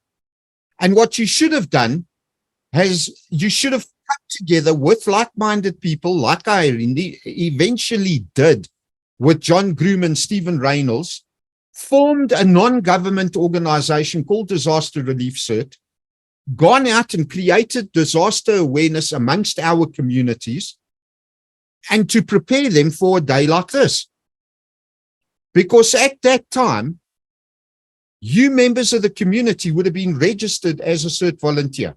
[SPEAKER 1] And what you should have done you should have come together with like-minded people like I eventually did with John Groom and Stephen Reynolds, formed a non-government organization called Disaster Relief Cert, gone out and created disaster awareness amongst our communities, and to prepare them for a day like this. Because at that time, you members of the community would have been registered as a CERT volunteer.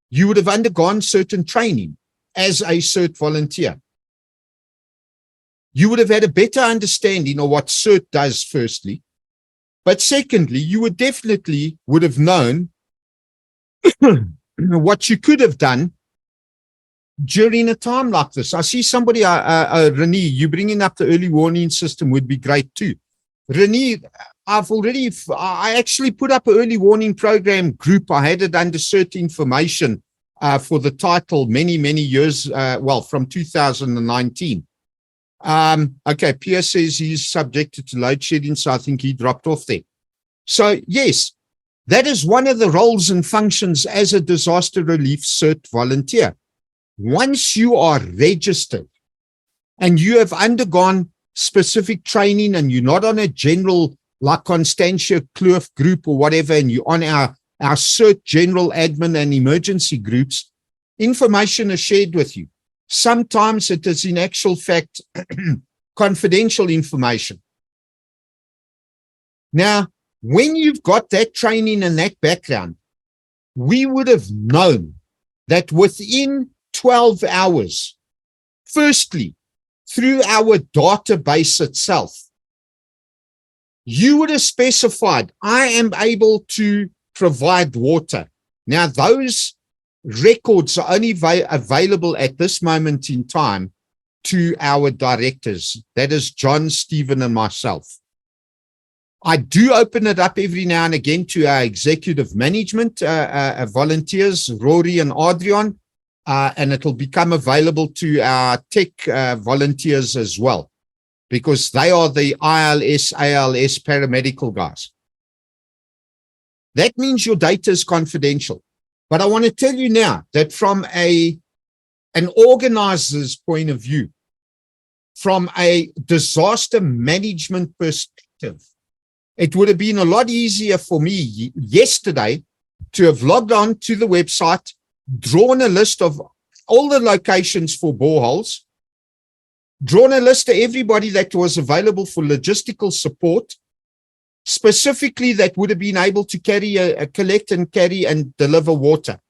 [SPEAKER 1] You would have undergone certain training as a CERT volunteer. You would have had a better understanding of what CERT does, firstly. But secondly, you would definitely would have known what you could have done during a time like this. I see somebody, Renee, you bringing up the early warning system would be great too. Renee, I actually put up an early warning program group. I had it under CERT information for the title many years, from 2019. Okay, Pierre says he's subjected to load shedding, so I think he dropped off there. So yes, that is one of the roles and functions as a disaster relief CERT volunteer. Once you are registered and you have undergone specific training and you're not on a general like Constantia Kloof group or whatever, and you're on our CERT general admin and emergency groups, information is shared with you. Sometimes it is in actual fact confidential information. Now, when you've got that training and that background, we would have known that within 12 hours, firstly, through our database itself, you would have specified, I am able to provide water. Now, those records are only available at this moment in time to our directors. That is John, Stephen, and myself. I do open it up every now and again to our executive management volunteers, Rory and Adrian, and it'll become available to our tech volunteers as well, because they are the ILS, ALS paramedical guys. That means your data is confidential. But I want to tell you now that from an organizer's point of view, from a disaster management perspective, it would have been a lot easier for me yesterday to have logged on to the website, drawn a list of all the locations for boreholes, drawn a list of everybody that was available for logistical support, specifically that would have been able to collect and carry and deliver water.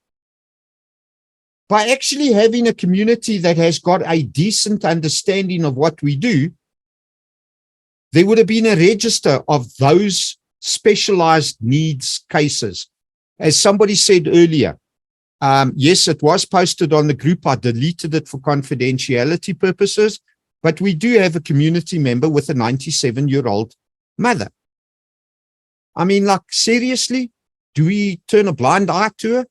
[SPEAKER 1] By actually having a community that has got a decent understanding of what we do, there would have been a register of those specialized needs cases. As somebody said earlier, yes, it was posted on the group. I deleted it for confidentiality purposes, but we do have a community member with a 97-year-old mother. I mean, like, seriously, do we turn a blind eye to her?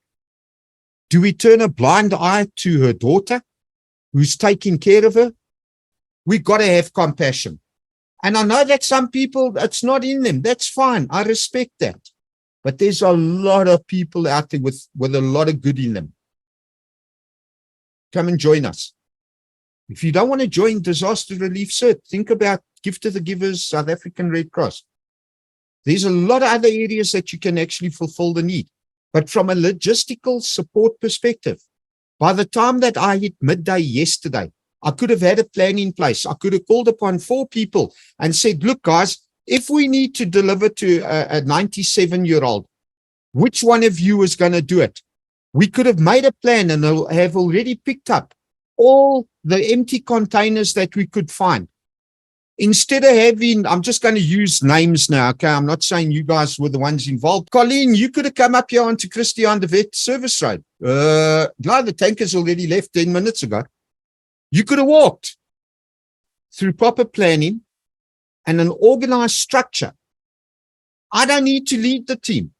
[SPEAKER 1] Do we turn a blind eye to her daughter who's taking care of her? we got to have compassion. And I know that some people, it's not in them. That's fine. I respect that. But there's a lot of people out there with a lot of good in them. Come and join us. If you don't want to join Disaster Relief CERT, think about Gift to the Givers, South African Red Cross. There's a lot of other areas that you can actually fulfill the need. But from a logistical support perspective, by the time that I hit midday yesterday, I could have had a plan in place. I could have called upon 4 people and said, look, guys, if we need to deliver to a 97-year-old, which one of you is going to do it? We could have made a plan and have already picked up all the empty containers that we could find. Instead of having, I'm just going to use names now, okay? I'm not saying you guys were the ones involved. Colleen, you could have come up here onto Christian de Wet service road. No, the tanker's already left 10 minutes ago. You could have walked through proper planning and an organized structure. I don't need to lead the team.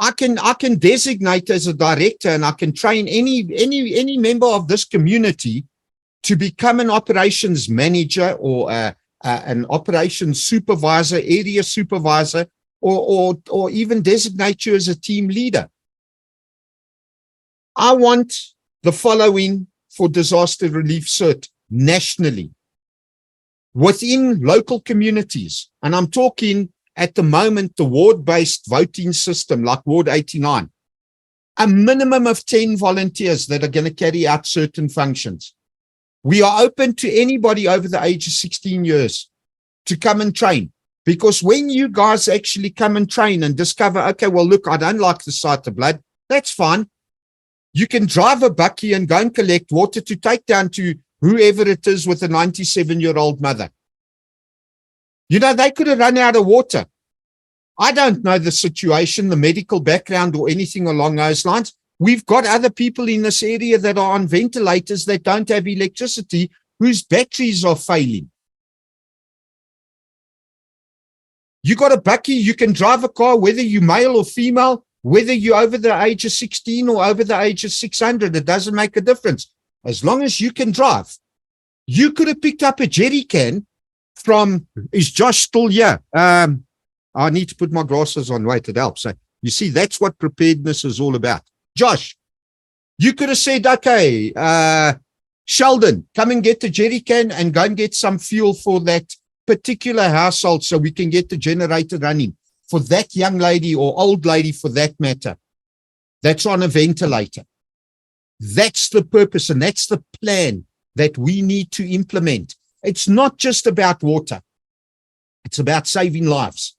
[SPEAKER 1] I can designate as a director, and I can train any member of this community to become an operations manager or an operations supervisor, area supervisor, or even designate you as a team leader. I want the following for Disaster Relief CERT nationally, within local communities. And I'm talking at the moment, the ward-based voting system like Ward 89, a minimum of 10 volunteers that are going to carry out certain functions. We are open to anybody over the age of 16 years to come and train. Because when you guys actually come and train and discover, okay, well, look, I don't like the sight of blood, that's fine. You can drive a bucky and go and collect water to take down to whoever it is with a 97-year-old mother. You know, they could have run out of water. I don't know the situation, the medical background or anything along those lines. We've got other people in this area that are on ventilators that don't have electricity, whose batteries are failing. You got a bucky, you can drive a car, whether you're male or female, whether you're over the age of 16 or over the age of 600, it doesn't make a difference. As long as you can drive. You could have picked up a jerry can from, is Josh still here? I need to put my glasses on, wait, it helps. So you see, that's what preparedness is all about. Josh, you could have said, okay, Sheldon, come and get the jerry can and go and get some fuel for that particular household so we can get the generator running for that young lady or old lady for that matter that's on a ventilator. That's the purpose and that's the plan that we need to implement. It's not just about water. It's about saving lives.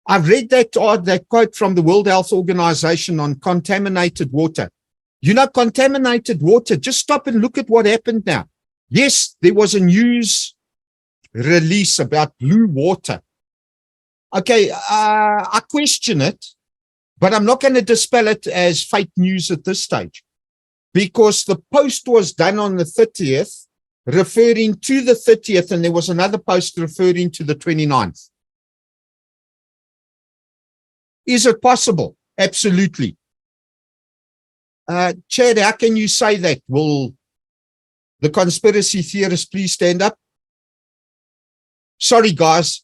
[SPEAKER 1] I've read that quote from the World Health Organization on contaminated water. You know, contaminated water, just stop and look at what happened now. Yes, there was a news release about blue water. Okay, I question it, but I'm not going to dispel it as fake news at this stage because the post was done on the 30th, referring to the 30th, and there was another post referring to the 29th. Is it possible? Absolutely. Chad, how can you say that? Will the conspiracy theorists please stand up? Sorry, guys.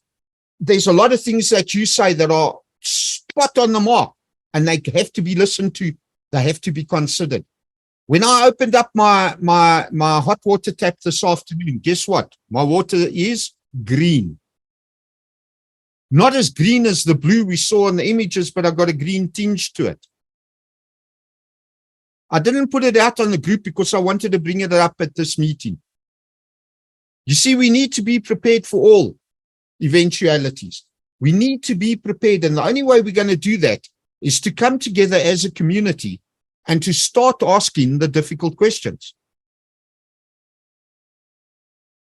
[SPEAKER 1] There's a lot of things that you say that are spot on the mark, and they have to be listened to. They have to be considered. When I opened up my hot water tap this afternoon, guess what? My water is green. Not as green as the blue we saw in the images, but I've got a green tinge to it. I didn't put it out on the group because I wanted to bring it up at this meeting. You see, we need to be prepared for all eventualities. We need to be prepared, and the only way we're going to do that is to come together as a community and to start asking the difficult questions.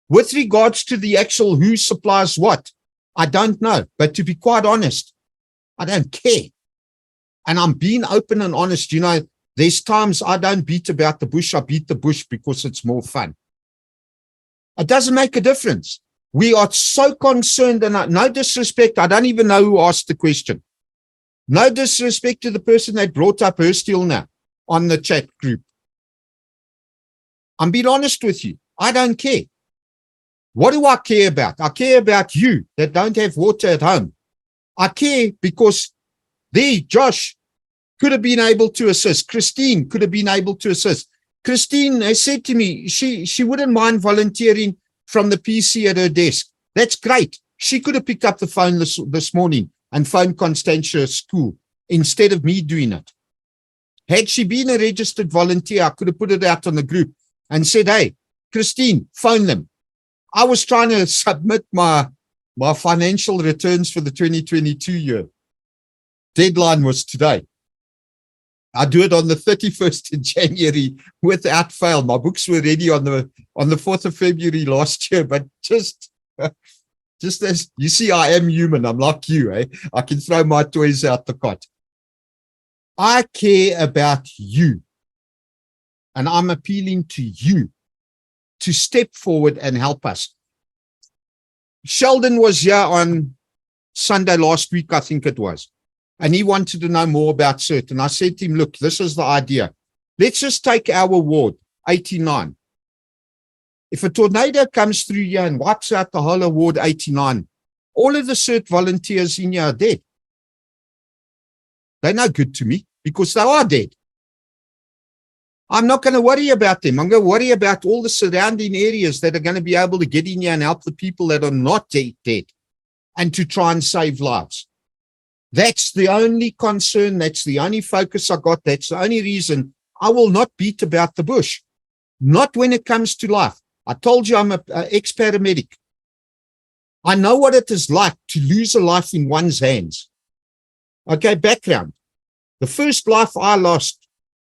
[SPEAKER 1] With regards to the actual who supplies what, I don't know. But to be quite honest, I don't care. And I'm being open and honest. You know, there's times I don't beat about the bush. I beat the bush because it's more fun. It doesn't make a difference. We are so concerned, and no disrespect. I don't even know who asked the question. No disrespect to the person that brought up her still now on the chat group. I'm being honest with you. I don't care. What do I care about? I care about you that don't have water at home. I care because Josh could have been able to assist. Christine could have been able to assist. Christine has said to me, she wouldn't mind volunteering from the PC at her desk. That's great. She could have picked up the phone this morning and phoned Constantia's school instead of me doing it. Had she been a registered volunteer, I could have put it out on the group and said, hey, Christine, phone them. I was trying to submit my financial returns for the 2022 year. Deadline was today. I do it on the 31st of January without fail. My books were ready on the 4th of February last year, but just as you see, I am human. I'm like you, eh? I can throw my toys out the cot. I care about you, and I'm appealing to you to step forward and help us. Sheldon was here on Sunday last week, I think it was, and he wanted to know more about CERT. And I said to him, look, this is the idea. Let's just take our ward, 89. If a tornado comes through here and wipes out the whole of Ward 89, all of the CERT volunteers in here are dead. They're no good to me because they are dead. I'm not going to worry about them. I'm going to worry about all the surrounding areas that are going to be able to get in here and help the people that are not dead and to try and save lives. That's the only concern. That's the only focus I got. That's the only reason I will not beat about the bush. Not when it comes to life. I told you I'm an ex-paramedic. I know what it is like to lose a life in one's hands. Okay, background. The first life I lost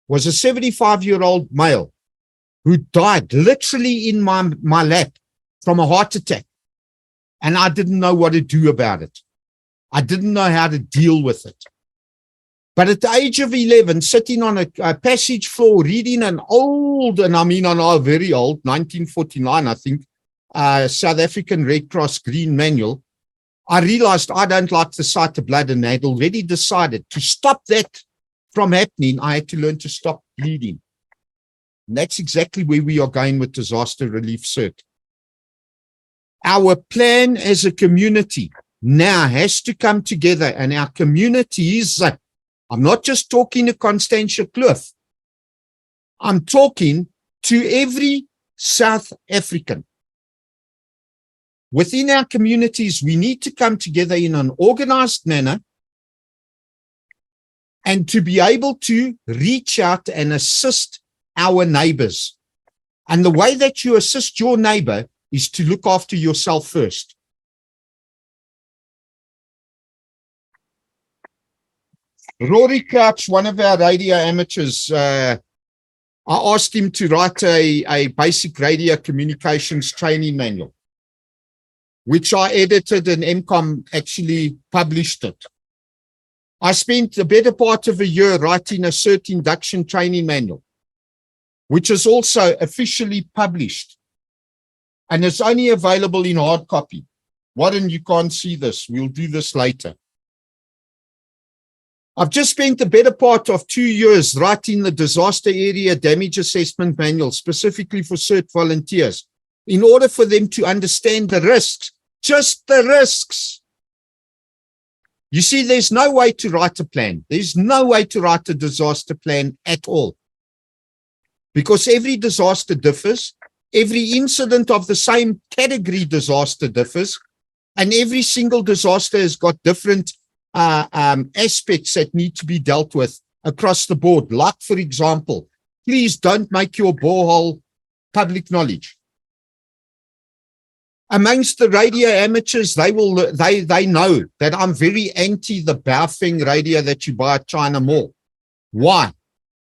[SPEAKER 1] was a 75-year-old male who died literally in my lap from a heart attack. And I didn't know what to do about it. I didn't know how to deal with it. But at the age of 11, sitting on a passage floor, reading an old, and I mean a very old, 1949, I think, South African Red Cross Green Manual, I realized I don't like the sight of blood, and I had already decided to stop that from happening. I had to learn to stop bleeding. And that's exactly where we are going with disaster relief CERT. Our plan as a community now has to come together, and our communities, I'm not just talking to Constantia Kloof, I'm talking to every South African. Within our communities, we need to come together in an organized manner and to be able to reach out and assist our neighbors. And the way that you assist your neighbor is to look after yourself first. Rory Couch, one of our radio amateurs, I asked him to write a basic radio communications training manual, which I edited, and MCOM actually published it. I spent the better part of a year writing a CERT induction training manual, which is also officially published, and it's only available in hard copy. Warren, you can't see this. We'll do this later. I've just spent the better part of 2 years writing the disaster area damage assessment manual specifically for CERT volunteers in order for them to understand the risks, just the risks. You see, there's no way to write a plan. There's no way to write a disaster plan at all, because every disaster differs. Every incident of the same category disaster differs, and every single disaster has got different aspects that need to be dealt with across the board. Like, for example, please don't make your borehole public knowledge. Amongst the radio amateurs, they know that I'm very anti the Baofeng radio that you buy at China Mall. Why?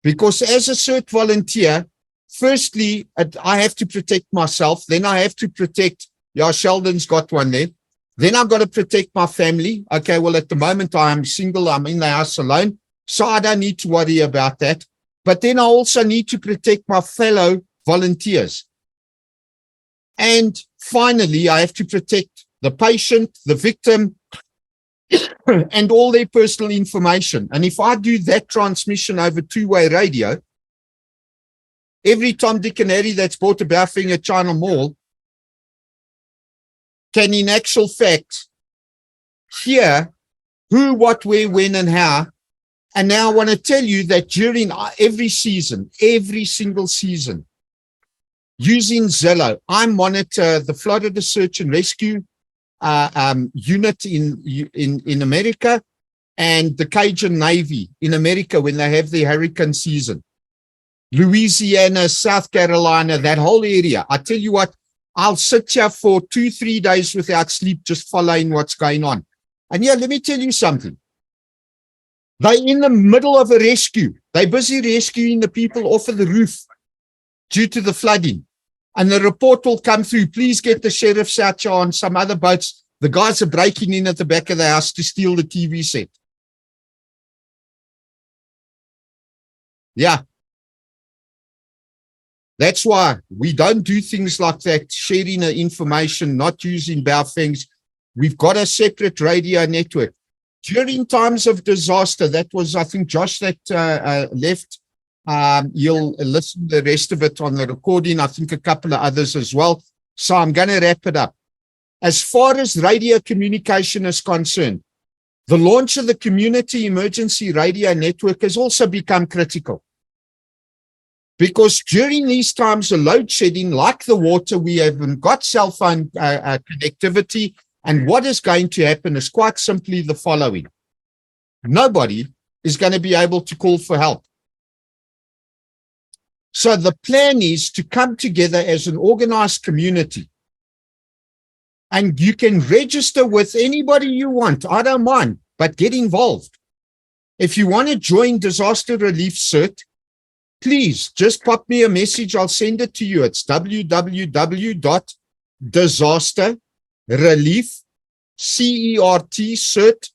[SPEAKER 1] Because as a CERT volunteer, firstly, I have to protect myself. Then I have to protect, Sheldon's got one there. Then I've got to protect my family. Okay, well, at the moment I am single. I'm in the house alone, so I don't need to worry about that. But then I also need to protect my fellow volunteers. And finally, I have to protect the patient, the victim, and all their personal information. And if I do that transmission over two-way radio, every Tom, Dick and Harry that's bought a Bafing at China Mall can in actual fact hear who, what, where, when, and how. And now I want to tell you that during every season, every single season, using Zello, I monitor the Florida Search and Rescue unit in America and the Cajun Navy in America when they have their hurricane season. Louisiana, South Carolina, that whole area. I tell you what, I'll sit here for 2-3 days without sleep just following what's going on. And yeah, let me tell you something. They're in the middle of a rescue. They're busy rescuing the people off of the roof due to the flooding. And the report will come through. Please get the sheriffs out here on some other boats. The guys are breaking in at the back of the house to steal the TV set. Yeah. That's why we don't do things like that, sharing the information, not using Baofengs. We've got a separate radio network. During times of disaster, that was, I think, Josh that left. You'll listen to the rest of it on the recording. I think a couple of others as well. So I'm going to wrap it up. As far as radio communication is concerned, the launch of the Community Emergency Radio Network has also become critical. Because during these times of load shedding, like the water, we haven't got cell phone connectivity. And what is going to happen is quite simply the following. Nobody is going to be able to call for help. So the plan is to come together as an organized community. And you can register with anybody you want. I don't mind, but get involved. If you want to join Disaster Relief CERT, please just pop me a message. I'll send it to you. It's www.disasterrelief, CERT,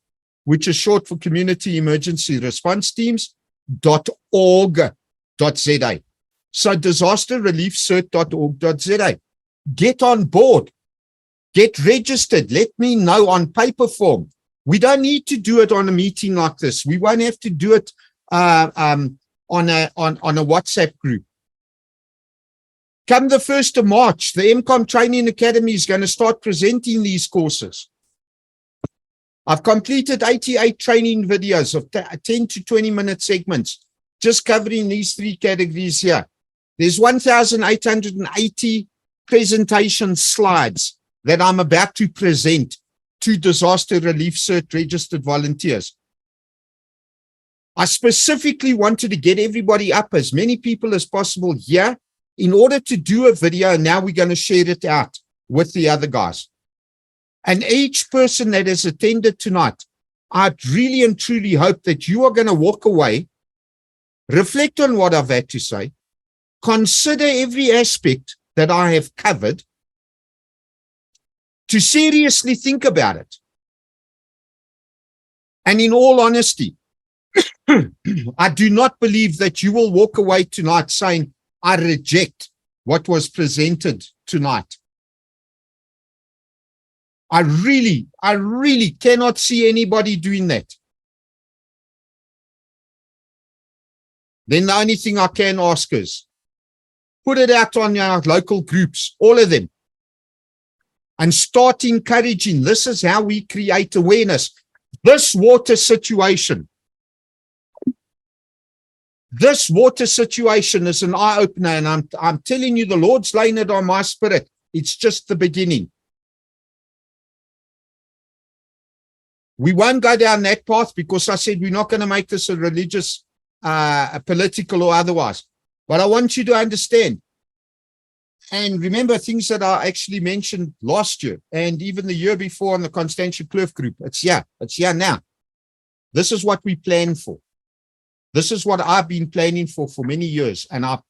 [SPEAKER 1] which is short for Community Emergency Response Teams.org.za. So disasterreliefcert.org.za. Get on board. Get registered. Let me know on paper form. We don't need to do it on a meeting like this. We won't have to do it on a WhatsApp group. Come the 1st of March, the MCOM Training Academy is going to start presenting these courses. I've completed 88 training videos of 10 to 20 minute segments, just covering these 3 categories here. There's 1,880 presentation slides that I'm about to present to Disaster Relief CERT registered volunteers. I specifically wanted to get everybody up, as many people as possible here, in order to do a video. And now we're going to share it out with the other guys. And each person that has attended tonight, I really and truly hope that you are going to walk away, reflect on what I've had to say, consider every aspect that I have covered, to seriously think about it. And in all honesty, I do not believe that you will walk away tonight saying, I reject what was presented tonight. I really cannot see anybody doing that. Then the only thing I can ask is, put it out on your local groups, all of them, and start encouraging. This is how we create awareness. This water situation is an eye-opener, and I'm telling you, the Lord's laying it on my spirit. It's just the beginning. We won't go down that path because I said we're not going to make this a religious, political or otherwise. But I want you to understand. And remember things that I actually mentioned last year and even the year before on the Constantia Kloof group. It's here now. This is what we plan for. This is what I've been planning for many years. And I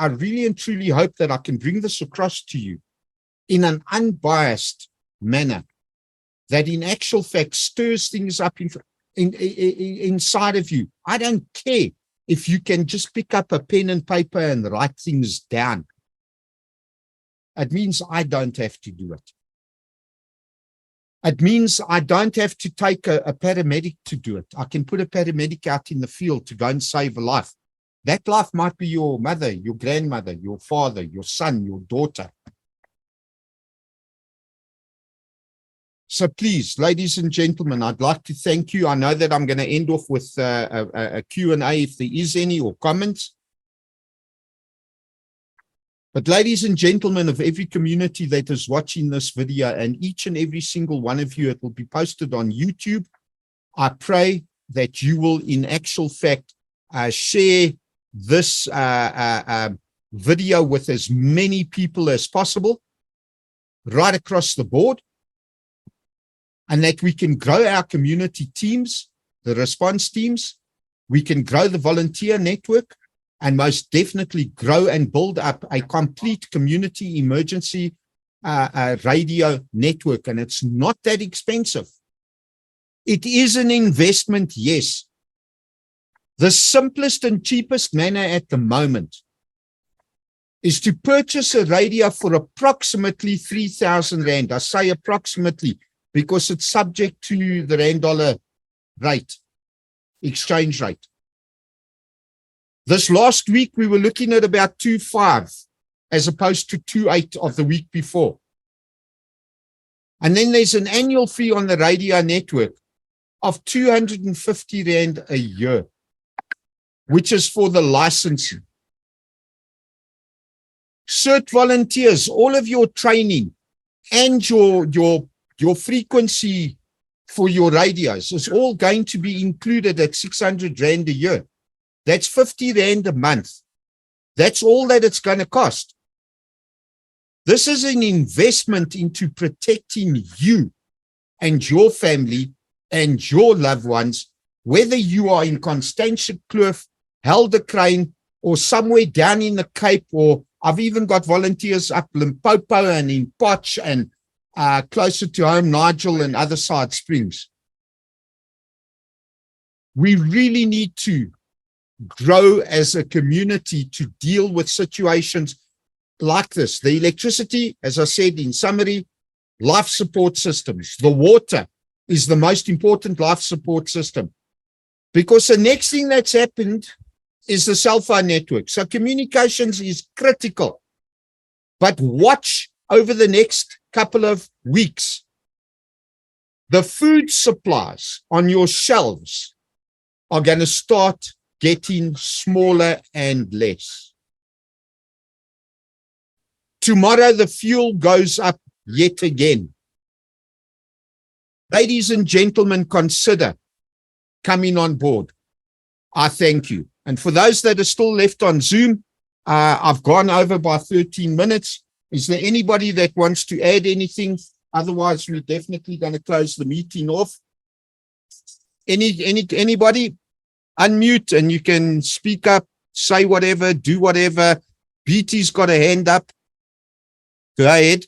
[SPEAKER 1] really and truly hope that I can bring this across to you in an unbiased manner that in actual fact stirs things up inside of you. I don't care if you can just pick up a pen and paper and write things down. It means I don't have to do it. It means I don't have to take a paramedic to do it. I can put a paramedic out in the field to go and save a life. That life might be your mother, your grandmother, your father, your son, your daughter. So please, ladies and gentlemen, I'd like to thank you. I know that I'm going to end off with a Q&A if there is any, or comments. But ladies and gentlemen of every community that is watching this video, and each and every single one of you, it will be posted on YouTube. I pray that you will, in actual fact, share this video with as many people as possible, right across the board, and that we can grow our community teams, the response teams. We can grow the volunteer network, and most definitely grow and build up a complete community emergency radio network. And it's not that expensive. It is an investment, yes. The simplest and cheapest manner at the moment is to purchase a radio for approximately 3,000 Rand. I say approximately because it's subject to the Rand-dollar rate, exchange rate. This last week, we were looking at about 2.5 as opposed to 2.8 of the week before. And then there's an annual fee on the radio network of 250 Rand a year, which is for the licensing. CERT volunteers, all of your training and your frequency for your radios is all going to be included at 600 Rand a year. That's 50 Rand a month. That's all that it's going to cost. This is an investment into protecting you and your family and your loved ones, whether you are in Constantia Kloof, Helderkruin, or somewhere down in the Cape, or I've even got volunteers up Limpopo and in Potch and closer to home, Nigel and other side Springs. We really need to grow as a community to deal with situations like this. The electricity, as I said in summary, life support systems. The water is the most important life support system, because the next thing that's happened is the cell phone network. So communications is critical. But watch over the next couple of weeks, the food supplies on your shelves are going to start getting smaller and less. Tomorrow, the fuel goes up yet again. Ladies and gentlemen, consider coming on board. I thank you. And for those that are still left on Zoom, I've gone over by 13 minutes. Is there anybody that wants to add anything? Otherwise, we're definitely going to close the meeting off. Anybody? Unmute and you can speak up, say whatever, do whatever. BT's got a hand up. Go ahead.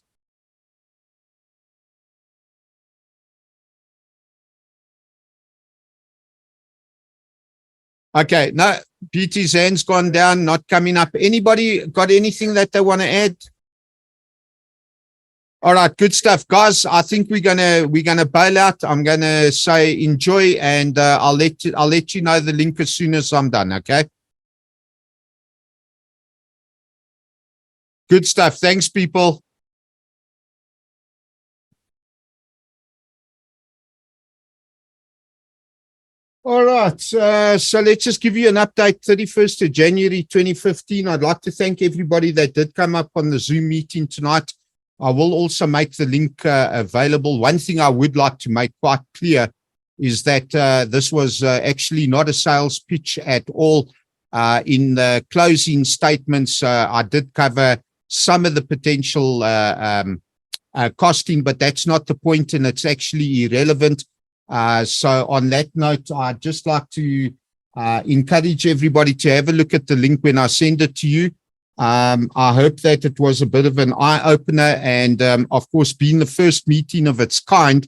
[SPEAKER 1] Okay, no, BT's hand's gone down, not coming up. Anybody got anything that they want to add? All right, good stuff, guys. I think we're gonna bail out. I'm gonna say enjoy, and I'll let you know the link as soon as I'm done. Okay. Good stuff. Thanks, people. All right, so let's just give you an update. 31st of January 2015. I'd like to thank everybody that did come up on the Zoom meeting tonight. I will also make the link available. One thing I would like to make quite clear is that this was actually not a sales pitch at all. In the closing statements, I did cover some of the potential costing, but that's not the point, and it's actually irrelevant. So on that note, I'd just like to encourage everybody to have a look at the link when I send it to you. I hope that it was a bit of an eye-opener, and of course, being the first meeting of its kind,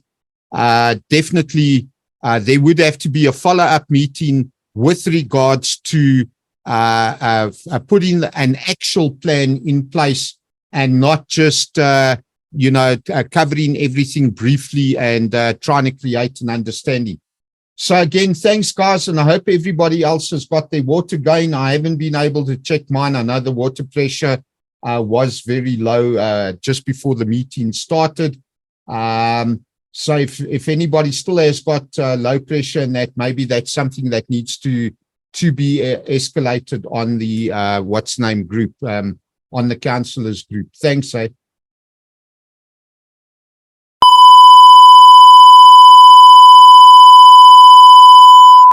[SPEAKER 1] definitely there would have to be a follow-up meeting with regards to putting an actual plan in place, and not just covering everything briefly and trying to create an understanding. So again, thanks, guys, and I hope everybody else has got their water going. I haven't been able to check mine. I know the water pressure was very low just before the meeting started. So if anybody still has got low pressure and that, maybe that's something that needs to be escalated on the group, on the councillors group. Thanks,